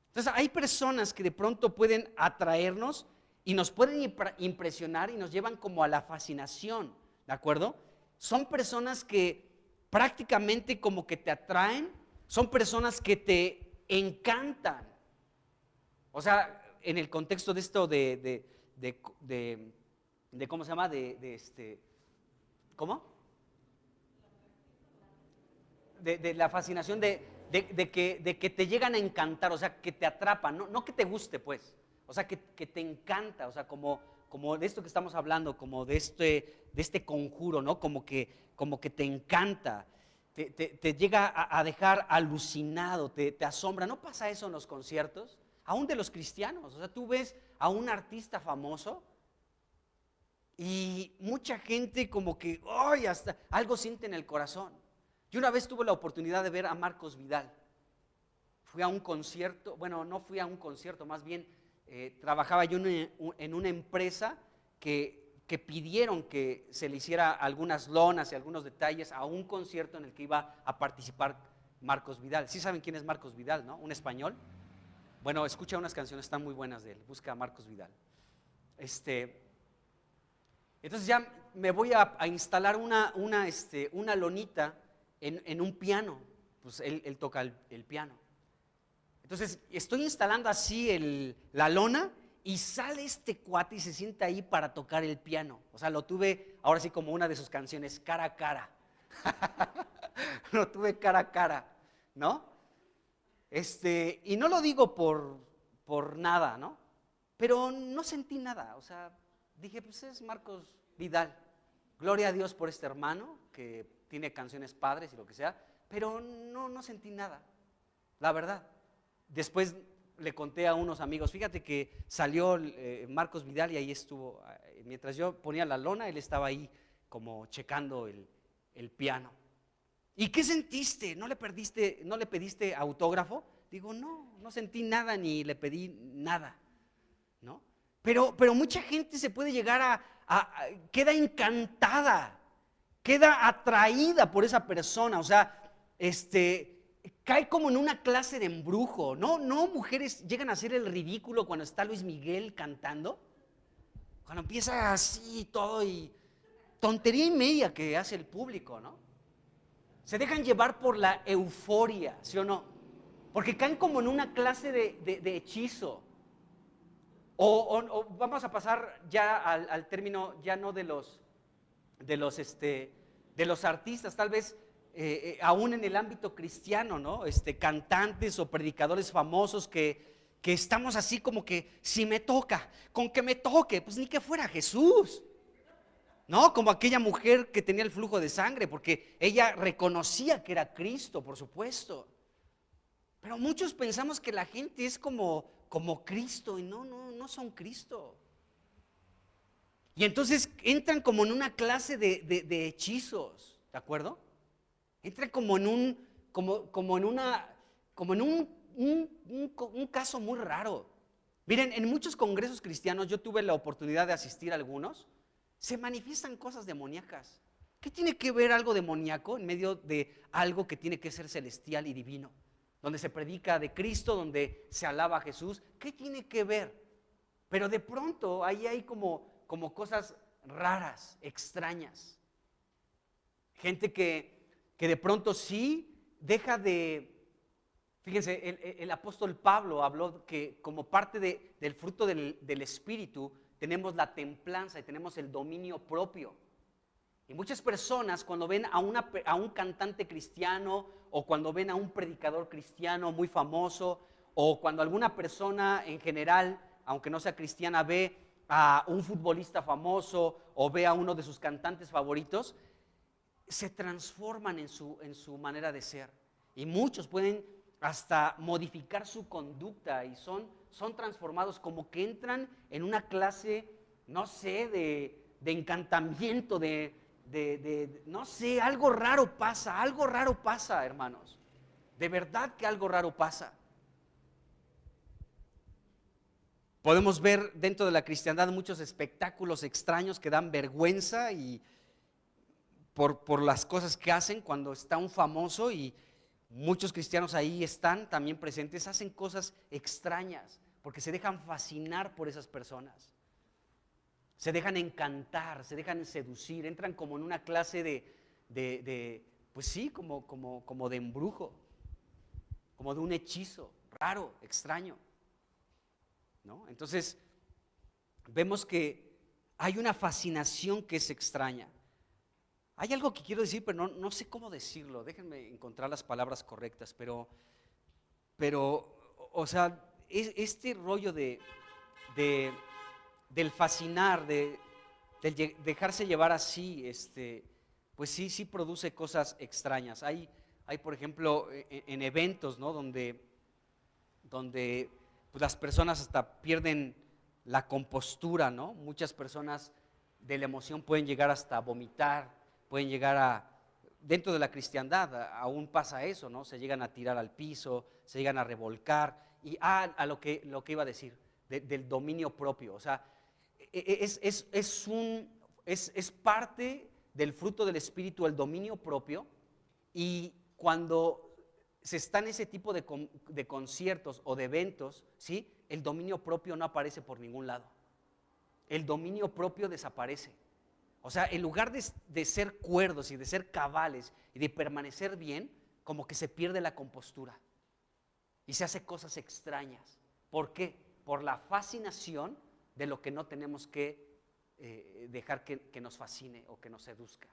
Entonces hay personas que de pronto pueden atraernos y nos pueden impresionar y nos llevan como a la fascinación, ¿de acuerdo? Son personas que prácticamente como que te atraen, son personas que te encantan. O sea, en el contexto de esto de ¿cómo se llama? ¿Cómo? De la fascinación de que te llegan a encantar, o sea, que te atrapan, no que te guste, pues, o sea, que te encanta, o sea, como como de esto que estamos hablando, como de este conjuro, ¿no? Como que te encanta, te llega a dejar alucinado, te asombra. ¿No pasa eso en los conciertos? Aún de los cristianos. O sea, tú ves a un artista famoso y mucha gente como que, ¡ay! Hasta algo siente en el corazón. Yo una vez tuve la oportunidad de ver a Marcos Vidal. Fui a un concierto, bueno, no fui a un concierto, más bien trabajaba yo en una empresa que pidieron que se le hiciera algunas lonas y algunos detalles a un concierto en el que iba a participar Marcos Vidal. ¿Sí saben quién es Marcos Vidal, no? Un español. Bueno, escucha unas canciones, están muy buenas de él, busca a Marcos Vidal. Entonces ya me voy a instalar una lonita en un piano, pues él toca el piano. Entonces estoy instalando así la lona y sale este cuate y se sienta ahí para tocar el piano. O sea, lo tuve ahora sí como una de sus canciones, cara a cara. Lo tuve cara a cara, ¿no? Y no lo digo por nada, ¿no? Pero no sentí nada, o sea, dije, pues es Marcos Vidal. Gloria a Dios por este hermano que tiene canciones padres y lo que sea, pero no sentí nada, la verdad. Después le conté a unos amigos, fíjate que salió Marcos Vidal y ahí estuvo, mientras yo ponía la lona, él estaba ahí como checando el piano. ¿Y qué sentiste? ¿No le pediste autógrafo? Digo, no sentí nada ni le pedí nada, ¿no? Pero mucha gente se puede llegar queda encantada, queda atraída por esa persona, o sea, cae como en una clase de embrujo, ¿no? No, mujeres llegan a hacer el ridículo cuando está Luis Miguel cantando, cuando empieza así todo y tontería y media que hace el público, ¿no? Se dejan llevar por la euforia, ¿sí o no? Porque caen como en una clase de hechizo. O vamos a pasar ya al término, ya no de los artistas, tal vez aún en el ámbito cristiano, ¿no? Cantantes o predicadores famosos que estamos así como que si me toca, con que me toque, pues ni que fuera Jesús. ¿No? Como aquella mujer que tenía el flujo de sangre, porque ella reconocía que era Cristo, por supuesto. Pero muchos pensamos que la gente es como Cristo y no son Cristo. Y entonces entran como en una clase de hechizos, ¿de acuerdo? Entran como en un caso muy raro. Miren, en muchos congresos cristianos, yo tuve la oportunidad de asistir a algunos, se manifiestan cosas demoníacas. ¿Qué tiene que ver algo demoníaco en medio de algo que tiene que ser celestial y divino? Donde se predica de Cristo, donde se alaba a Jesús. ¿Qué tiene que ver? Pero de pronto ahí hay como cosas raras, extrañas. Gente que de pronto sí deja de... Fíjense, el apóstol Pablo habló que como parte del fruto del Espíritu tenemos la templanza y tenemos el dominio propio. Y muchas personas cuando ven a un cantante cristiano o cuando ven a un predicador cristiano muy famoso o cuando alguna persona en general, aunque no sea cristiana, ve a un futbolista famoso o ve a uno de sus cantantes favoritos, se transforman en su manera de ser. Y muchos pueden hasta modificar su conducta y son transformados, como que entran en una clase, no sé, de encantamiento, no sé, algo raro pasa, hermanos. De verdad que algo raro pasa. Podemos ver dentro de la cristiandad muchos espectáculos extraños que dan vergüenza y por las cosas que hacen cuando está un famoso, y muchos cristianos ahí están también presentes, hacen cosas extrañas porque se dejan fascinar por esas personas. Se dejan encantar, se dejan seducir, entran como en una clase pues sí, como de embrujo, como de un hechizo raro, extraño, ¿no? Entonces, vemos que hay una fascinación que es extraña. Hay algo que quiero decir, pero no sé cómo decirlo. Déjenme encontrar las palabras correctas, pero o sea, este rollo de del fascinar, dejarse llevar así, pues sí produce cosas extrañas. Hay por ejemplo, en eventos, ¿no? donde pues, las personas hasta pierden la compostura, ¿no? Muchas personas de la emoción pueden llegar hasta vomitar, pueden llegar dentro de la cristiandad aún pasa eso, ¿no? Se llegan a tirar al piso, se llegan a revolcar, y a lo que iba a decir, del dominio propio, o sea, es parte del fruto del Espíritu el dominio propio, y cuando se está en ese tipo de conciertos o de eventos, ¿sí? El dominio propio no aparece por ningún lado. El dominio propio desaparece. O sea, en lugar de ser cuerdos y de ser cabales y de permanecer bien, como que se pierde la compostura y se hace cosas extrañas. ¿Por qué? Por la fascinación de lo que no tenemos que dejar que nos fascine o que nos seduzca.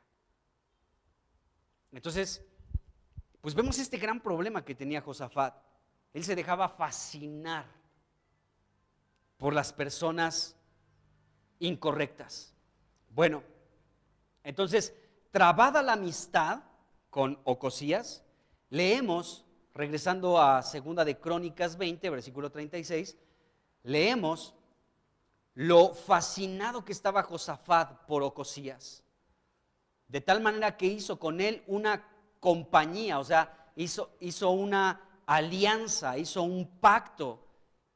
Entonces, pues vemos este gran problema que tenía Josafat. Él se dejaba fascinar por las personas incorrectas. Bueno, entonces, trabada la amistad con Ocosías, leemos, regresando a 2 de Crónicas 20, versículo 36, leemos lo fascinado que estaba Josafat por Ocosías, de tal manera que hizo con él una compañía, o sea, hizo una alianza, hizo un pacto,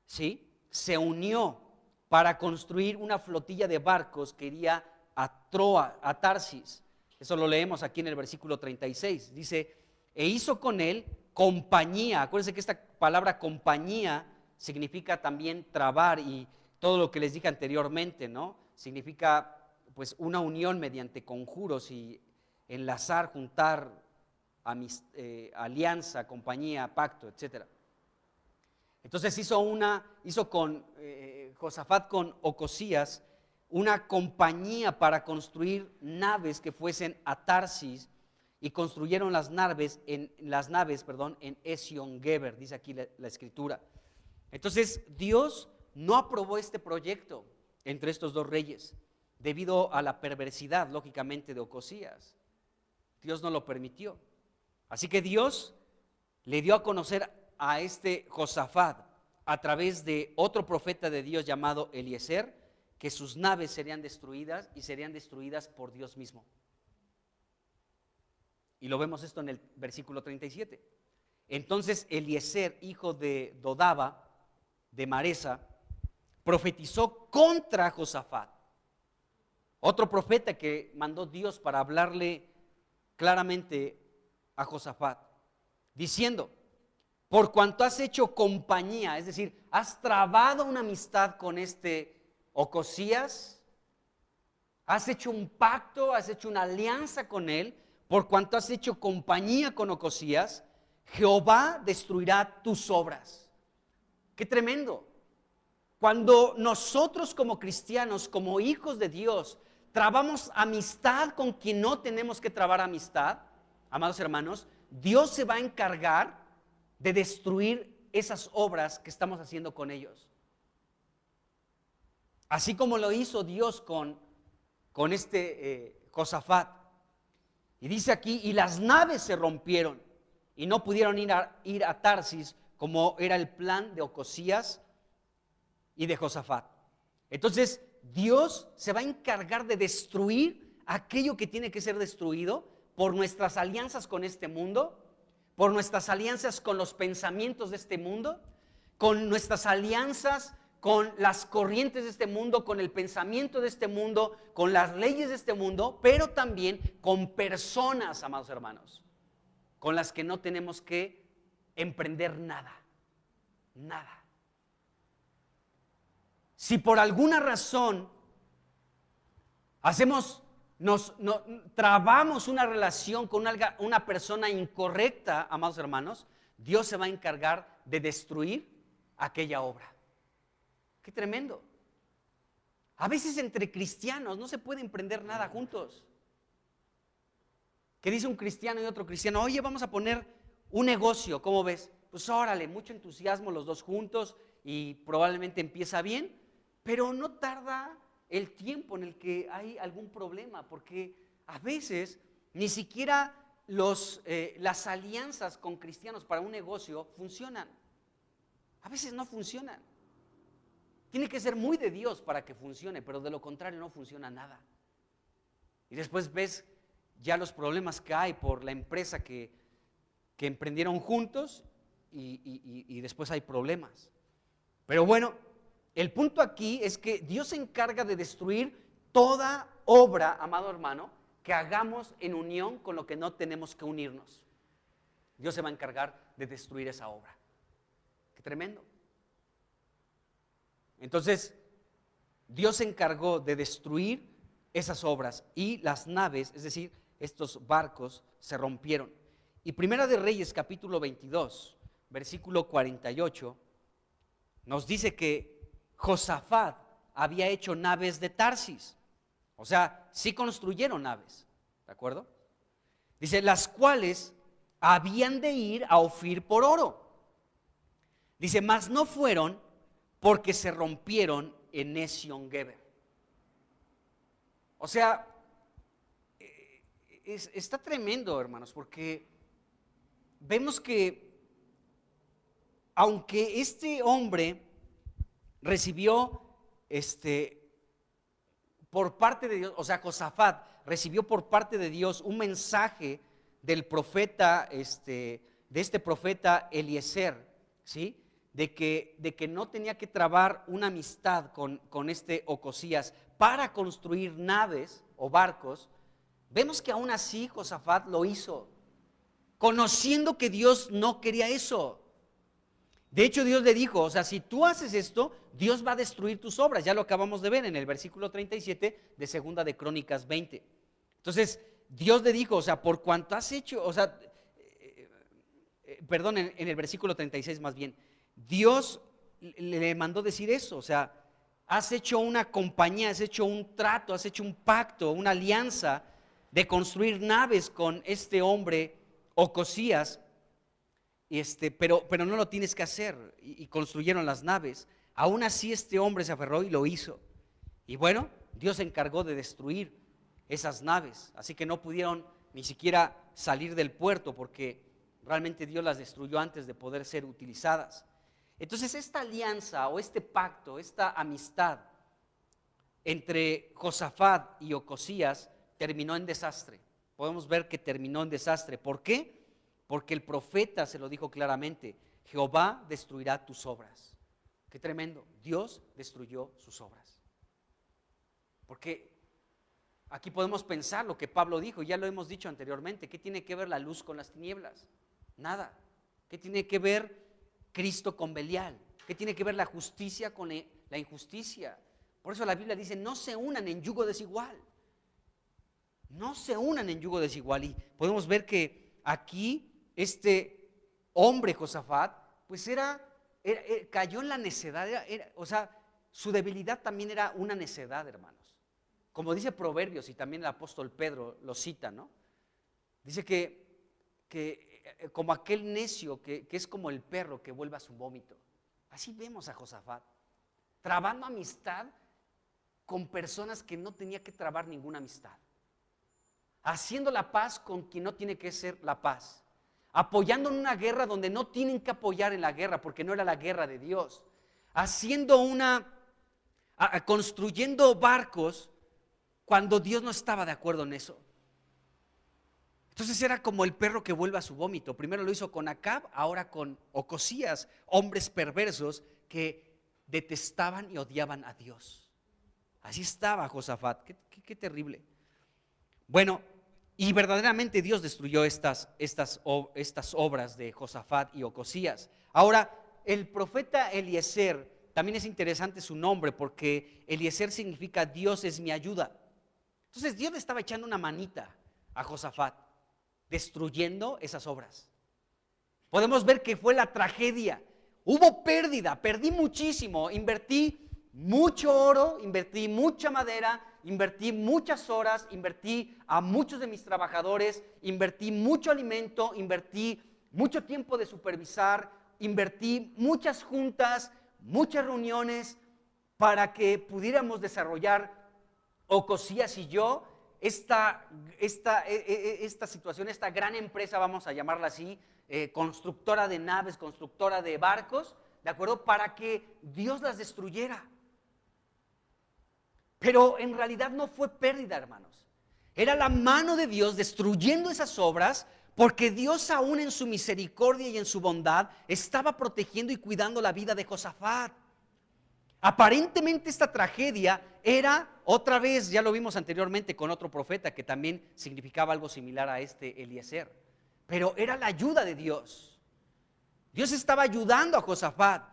¿sí? Se unió para construir una flotilla de barcos que iría a Troa, a Tarsis. Eso lo leemos aquí en el versículo 36. Dice, e hizo con él compañía. Acuérdense que esta palabra compañía significa también trabar, y todo lo que les dije anteriormente, ¿no? Significa pues una unión mediante conjuros y enlazar, juntar, alianza, compañía, pacto, etc. Entonces hizo con Josafat, con Ocosías, una compañía para construir naves que fuesen a Tarsis, y construyeron las naves en Ezion-Geber, dice aquí la escritura. Entonces Dios no aprobó este proyecto entre estos dos reyes, debido a la perversidad, lógicamente, de Ocosías. Dios no lo permitió. Así que Dios le dio a conocer a este Josafat a través de otro profeta de Dios llamado Eliezer, que sus naves serían destruidas, y serían destruidas por Dios mismo. Y lo vemos esto en el versículo 37. Entonces Eliezer, hijo de Dodaba, de Maresa, profetizó contra Josafat. Otro profeta que mandó Dios para hablarle claramente a Josafat, diciendo, por cuanto has hecho compañía, es decir, has trabado una amistad con Ocosías, has hecho un pacto, has hecho una alianza con él, por cuanto has hecho compañía con Ocosías, Jehová destruirá tus obras. ¡Qué tremendo! Cuando nosotros como cristianos, como hijos de Dios, trabamos amistad con quien no tenemos que trabar amistad, amados hermanos, Dios se va a encargar de destruir esas obras que estamos haciendo con ellos. Así como lo hizo Dios con Josafat. Y dice aquí, y las naves se rompieron y no pudieron ir a Tarsis, como era el plan de Ocosías y de Josafat. Entonces Dios se va a encargar de destruir aquello que tiene que ser destruido por nuestras alianzas con este mundo, por nuestras alianzas con los pensamientos de este mundo, con nuestras alianzas con las corrientes de este mundo, con el pensamiento de este mundo, con las leyes de este mundo, pero también con personas, amados hermanos, con las que no tenemos que emprender nada. Si por alguna razón trabamos una relación con una persona incorrecta, amados hermanos, Dios se va a encargar de destruir aquella obra. ¡Qué tremendo! A veces entre cristianos no se puede emprender nada juntos. ¿Qué dice un cristiano y otro cristiano? Oye, vamos a poner un negocio, ¿cómo ves? Pues órale, mucho entusiasmo los dos juntos y probablemente empieza bien, Pero no tarda el tiempo en el que hay algún problema, porque a veces ni siquiera las alianzas con cristianos para un negocio funcionan. A veces no funcionan. Tiene que ser muy de Dios para que funcione, pero de lo contrario no funciona nada. Y después ves ya los problemas que hay por la empresa que emprendieron juntos y después hay problemas. Pero bueno, el punto aquí es que Dios se encarga de destruir toda obra, amado hermano, que hagamos en unión con lo que no tenemos que unirnos. Dios se va a encargar de destruir esa obra. Qué tremendo. Entonces, Dios se encargó de destruir esas obras y las naves, es decir, estos barcos se rompieron. Y Primera de Reyes, capítulo 22, versículo 48, nos dice que Josafat había hecho naves de Tarsis. O sea, sí construyeron naves, ¿de acuerdo? Dice, las cuales habían de ir a Ofir por oro. Dice, mas no fueron porque se rompieron en Ezion-Geber. O sea, está tremendo, hermanos, porque vemos que aunque este hombre recibió por parte de Dios, o sea, Josafat recibió por parte de Dios un mensaje del profeta, de este profeta Eliezer, ¿sí? De que no tenía que trabar una amistad con este Ocosías para construir naves o barcos. Vemos que aún así Josafat lo hizo, conociendo que Dios no quería eso. De hecho, Dios le dijo, o sea, si tú haces esto, Dios va a destruir tus obras. Ya lo acabamos de ver en el versículo 37 de Segunda de Crónicas 20. Entonces, Dios le dijo, o sea, por cuanto has hecho, o sea, perdón, en el versículo 36 más bien, Dios le mandó decir eso, o sea, has hecho una compañía, has hecho un trato, has hecho un pacto, una alianza de construir naves con este hombre Ocosías, pero no lo tienes que hacer, y construyeron las naves. Aún así este hombre se aferró y lo hizo, y bueno, Dios se encargó de destruir esas naves, así que no pudieron ni siquiera salir del puerto porque realmente Dios las destruyó antes de poder ser utilizadas. Entonces esta alianza o este pacto, esta amistad entre Josafat y Ocosías terminó en desastre. Podemos ver que terminó en desastre. ¿Por qué? Porque el profeta se lo dijo claramente, Jehová destruirá tus obras. Qué tremendo, Dios destruyó sus obras. Porque aquí podemos pensar lo que Pablo dijo, ya lo hemos dicho anteriormente, ¿qué tiene que ver la luz con las tinieblas? Nada. ¿Qué tiene que ver Cristo con Belial? ¿Qué tiene que ver la justicia con la injusticia? Por eso la Biblia dice, no se unan en yugo desigual. No se unan en yugo desigual. Y podemos ver que aquí este hombre Josafat, pues cayó en la necedad, o sea, su debilidad también era una necedad, hermanos. Como dice Proverbios, y también el apóstol Pedro lo cita, ¿no? Dice que como aquel necio que es como el perro que vuelve a su vómito. Así vemos a Josafat, trabando amistad con personas que no tenía que trabar ninguna amistad, haciendo la paz con quien no tiene que ser la paz, apoyando en una guerra donde no tienen que apoyar en la guerra porque no era la guerra de Dios, construyendo barcos cuando Dios no estaba de acuerdo en eso. Entonces era como el perro que vuelve a su vómito. Primero lo hizo con Acab, ahora con Ocosías, hombres perversos que detestaban y odiaban a Dios. Así estaba Josafat, qué terrible. Bueno, y verdaderamente Dios destruyó estas obras de Josafat y Ocosías. Ahora, el profeta Eliezer, también es interesante su nombre porque Eliezer significa Dios es mi ayuda. Entonces Dios le estaba echando una manita a Josafat, destruyendo esas obras. Podemos ver que fue la tragedia. Hubo pérdida, perdí muchísimo, invertí mucho oro, invertí mucha madera, invertí muchas horas, invertí a muchos de mis trabajadores, invertí mucho alimento, invertí mucho tiempo de supervisar, invertí muchas juntas, muchas reuniones, para que pudiéramos desarrollar Ocosías y yo esta situación, esta gran empresa, vamos a llamarla así, constructora de naves, constructora de barcos, ¿de acuerdo? Para que Dios las destruyera. Pero en realidad no fue pérdida, hermanos. Era la mano de Dios destruyendo esas obras, porque Dios aún en su misericordia y en su bondad estaba protegiendo y cuidando la vida de Josafat. Aparentemente esta tragedia era, otra vez, ya lo vimos anteriormente con otro profeta que también significaba algo similar a este Eliezer, pero era la ayuda de Dios. Dios estaba ayudando a Josafat.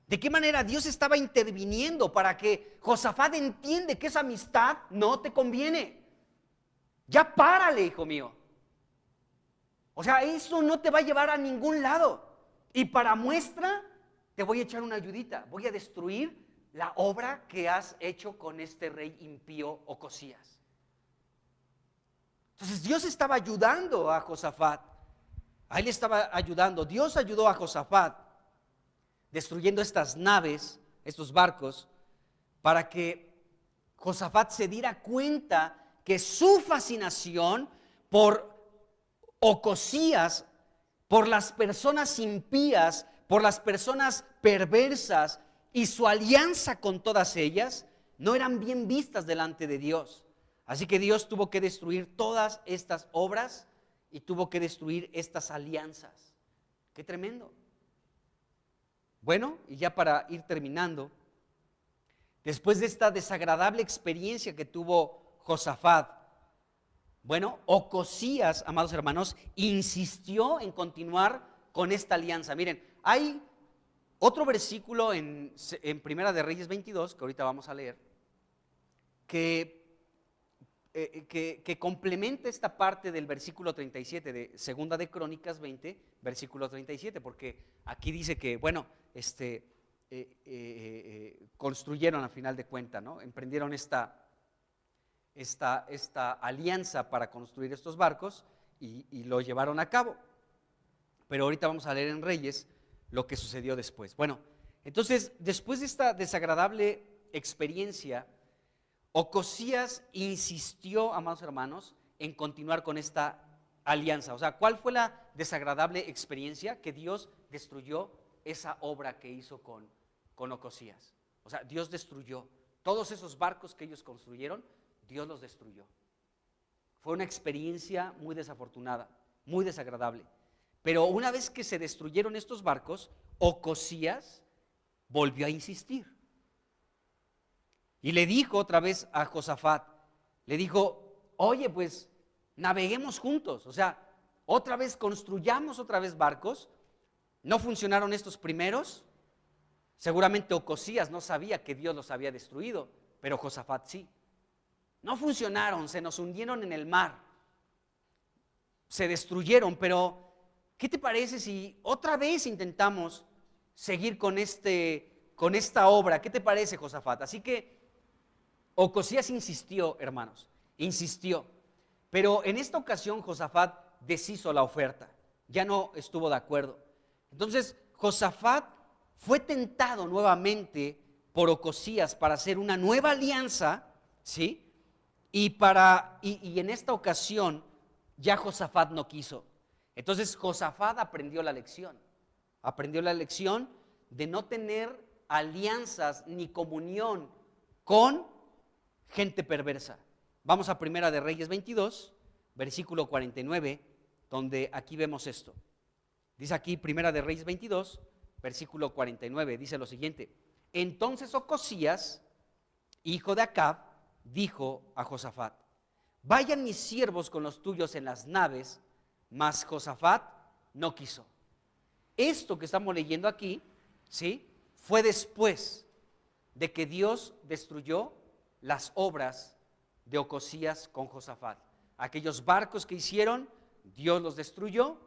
¿De qué manera? Dios estaba interviniendo para que Josafat entiende que esa amistad no te conviene. Ya párale, hijo mío. O sea, eso no te va a llevar a ningún lado. Y para muestra, te voy a echar una ayudita. Voy a destruir la obra que has hecho con este rey impío Ocosías. Entonces Dios estaba ayudando a Josafat. A él estaba ayudando. Dios ayudó a Josafat destruyendo estas naves, estos barcos, para que Josafat se diera cuenta que su fascinación por Ocosías, por las personas impías, por las personas perversas y su alianza con todas ellas, no eran bien vistas delante de Dios. Así que Dios tuvo que destruir todas estas obras y tuvo que destruir estas alianzas. ¡Qué tremendo! Bueno, y ya para ir terminando, después de esta desagradable experiencia que tuvo Josafat, bueno, Ocosías, amados hermanos, insistió en continuar con esta alianza. Miren, hay otro versículo en Primera de Reyes 22, que ahorita vamos a leer, que complementa esta parte del versículo 37 de Segunda de Crónicas 20, versículo 37, porque aquí dice que, bueno, construyeron a final de cuentas, ¿no? Emprendieron esta alianza para construir estos barcos y lo llevaron a cabo. Pero ahorita vamos a leer en Reyes lo que sucedió después. Bueno, entonces, después de esta desagradable experiencia, Ocosías insistió, amados hermanos, en continuar con esta alianza. O sea, ¿cuál fue la desagradable experiencia? Que Dios destruyó esa obra que hizo con Ocosías. O sea, Dios destruyó todos esos barcos que ellos construyeron. Dios los destruyó. Fue una experiencia muy desafortunada, muy desagradable. Pero una vez que se destruyeron estos barcos, Ocosías volvió a insistir. Y le dijo otra vez a Josafat, le dijo, oye, pues naveguemos juntos. O sea, otra vez construyamos otra vez barcos. ¿No funcionaron estos primeros? Seguramente Ocosías no sabía que Dios los había destruido, pero Josafat sí. No funcionaron, se nos hundieron en el mar, se destruyeron, pero ¿qué te parece si otra vez intentamos seguir con esta obra? ¿Qué te parece, Josafat? Así que Ocosías insistió, hermanos, insistió, pero en esta ocasión Josafat deshizo la oferta, ya no estuvo de acuerdo. Entonces Josafat fue tentado nuevamente por Ocosías para hacer una nueva alianza, ¿sí? Y en esta ocasión ya Josafat no quiso. Entonces Josafat aprendió la lección de no tener alianzas ni comunión con gente perversa. Vamos a Primera de Reyes 22, versículo 49, donde aquí vemos esto. Dice aquí Primera de Reyes 22, versículo 49, dice lo siguiente: entonces Ocosías, hijo de Acab, dijo a Josafat, vayan mis siervos con los tuyos en las naves, mas Josafat no quiso. Esto que estamos leyendo aquí, ¿sí?, fue después de que Dios destruyó las obras de Ocosías con Josafat. Aquellos barcos que hicieron, Dios los destruyó,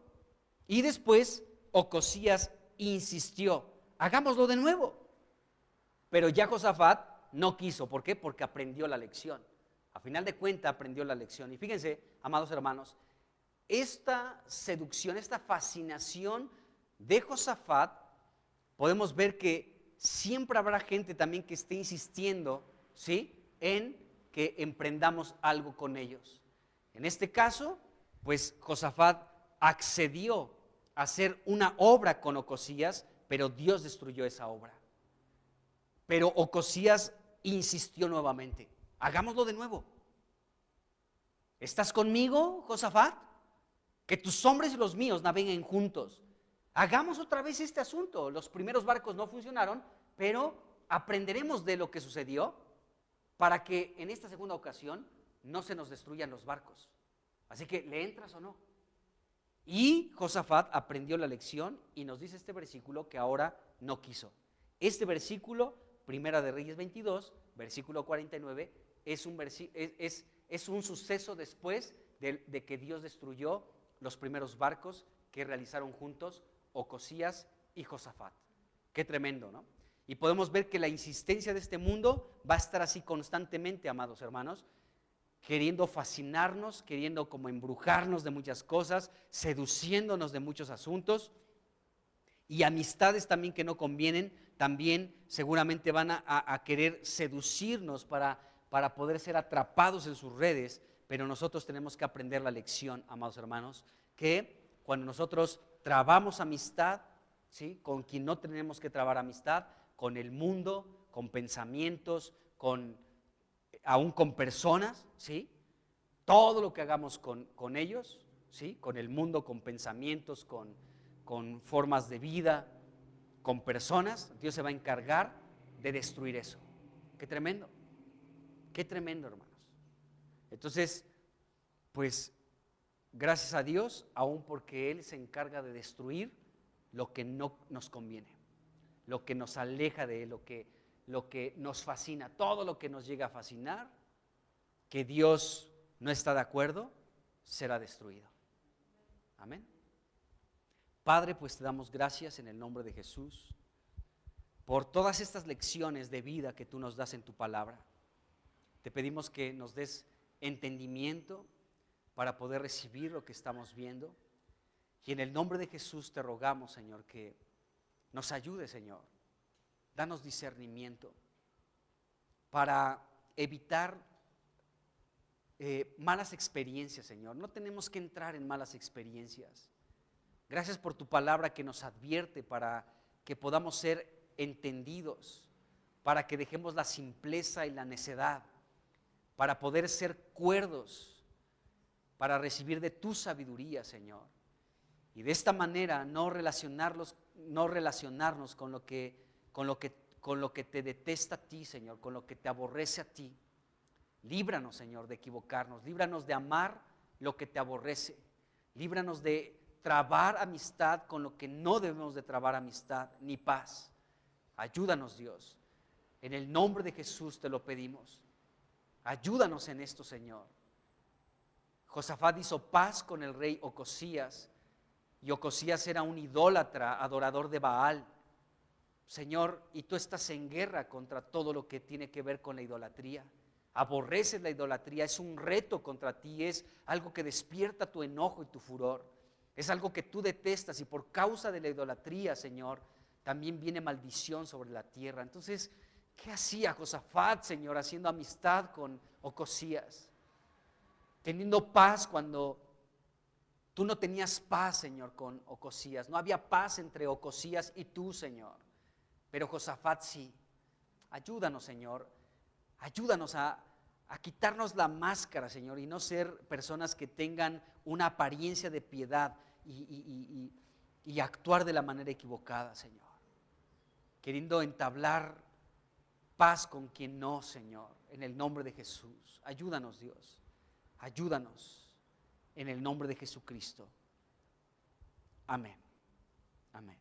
y después Ocosías insistió, hagámoslo de nuevo. Pero ya Josafat no quiso. ¿Por qué? Porque aprendió la lección. A final de cuentas aprendió la lección. Y fíjense, amados hermanos, esta seducción, esta fascinación de Josafat, podemos ver que siempre habrá gente también que esté insistiendo, ¿sí?, en que emprendamos algo con ellos. En este caso, pues Josafat accedió a hacer una obra con Ocosías, pero Dios destruyó esa obra. Pero Ocosías insistió nuevamente: hagámoslo de nuevo. ¿Estás conmigo, Josafat? Que tus hombres y los míos naveguen juntos. Hagamos otra vez este asunto. Los primeros barcos no funcionaron, pero aprenderemos de lo que sucedió para que en esta segunda ocasión no se nos destruyan los barcos. Así que, ¿le entras o no? Y Josafat aprendió la lección y nos dice este versículo que ahora no quiso. Este versículo, Primera de Reyes 22, versículo 49, es un suceso después de que Dios destruyó los primeros barcos que realizaron juntos Ocosías y Josafat. Qué tremendo, ¿no? Y podemos ver que la insistencia de este mundo va a estar así constantemente, amados hermanos, queriendo fascinarnos, queriendo como embrujarnos de muchas cosas, seduciéndonos de muchos asuntos, y amistades también que no convienen, también seguramente van a querer seducirnos para poder ser atrapados en sus redes. Pero nosotros tenemos que aprender la lección, amados hermanos, que cuando nosotros trabamos amistad, ¿sí?, con quien no tenemos que trabar amistad, con el mundo, con pensamientos, aún con personas, ¿sí?, todo lo que hagamos con ellos, ¿sí?, con el mundo, con pensamientos, con formas de vida, con personas, Dios se va a encargar de destruir eso. Qué tremendo, hermanos. Entonces, pues, gracias a Dios, aún porque Él se encarga de destruir lo que no nos conviene, lo que nos aleja de Él, lo que nos fascina, todo lo que nos llega a fascinar, que Dios no está de acuerdo, será destruido. Amén. Padre, pues te damos gracias en el nombre de Jesús por todas estas lecciones de vida que tú nos das en tu palabra. Te pedimos que nos des entendimiento para poder recibir lo que estamos viendo. Y en el nombre de Jesús te rogamos, Señor, que nos ayude, Señor. Danos discernimiento para evitar malas experiencias, Señor. No tenemos que entrar en malas experiencias. Gracias por tu palabra que nos advierte para que podamos ser entendidos, para que dejemos la simpleza y la necedad, para poder ser cuerdos, para recibir de tu sabiduría, Señor. Y de esta manera no relacionarnos con lo que te detesta a ti, Señor, con lo que te aborrece a ti. Líbranos, Señor, de equivocarnos, líbranos de amar lo que te aborrece, líbranos de trabar amistad con lo que no debemos de trabar amistad, ni paz. Ayúdanos, Dios, en el nombre de Jesús te lo pedimos. Ayúdanos en esto, Señor. Josafat hizo paz con el rey Ocosías, y Ocosías era un idólatra, adorador de Baal. Señor, y tú estás en guerra contra todo lo que tiene que ver con la idolatría. Aborreces la idolatría, es un reto contra ti, es algo que despierta tu enojo y tu furor. Es algo que tú detestas, y por causa de la idolatría, Señor, también viene maldición sobre la tierra. Entonces, ¿qué hacía Josafat, Señor, haciendo amistad con Ocosías? Teniendo paz cuando tú no tenías paz, Señor, con Ocosías. No había paz entre Ocosías y tú, Señor. Pero Josafat sí. Ayúdanos, Señor. Ayúdanos a quitarnos la máscara, Señor, y no ser personas que tengan una apariencia de piedad y actuar de la manera equivocada, Señor. Queriendo entablar paz con quien no, Señor, en el nombre de Jesús. Ayúdanos, Dios. Ayúdanos en el nombre de Jesucristo. Amén. Amén.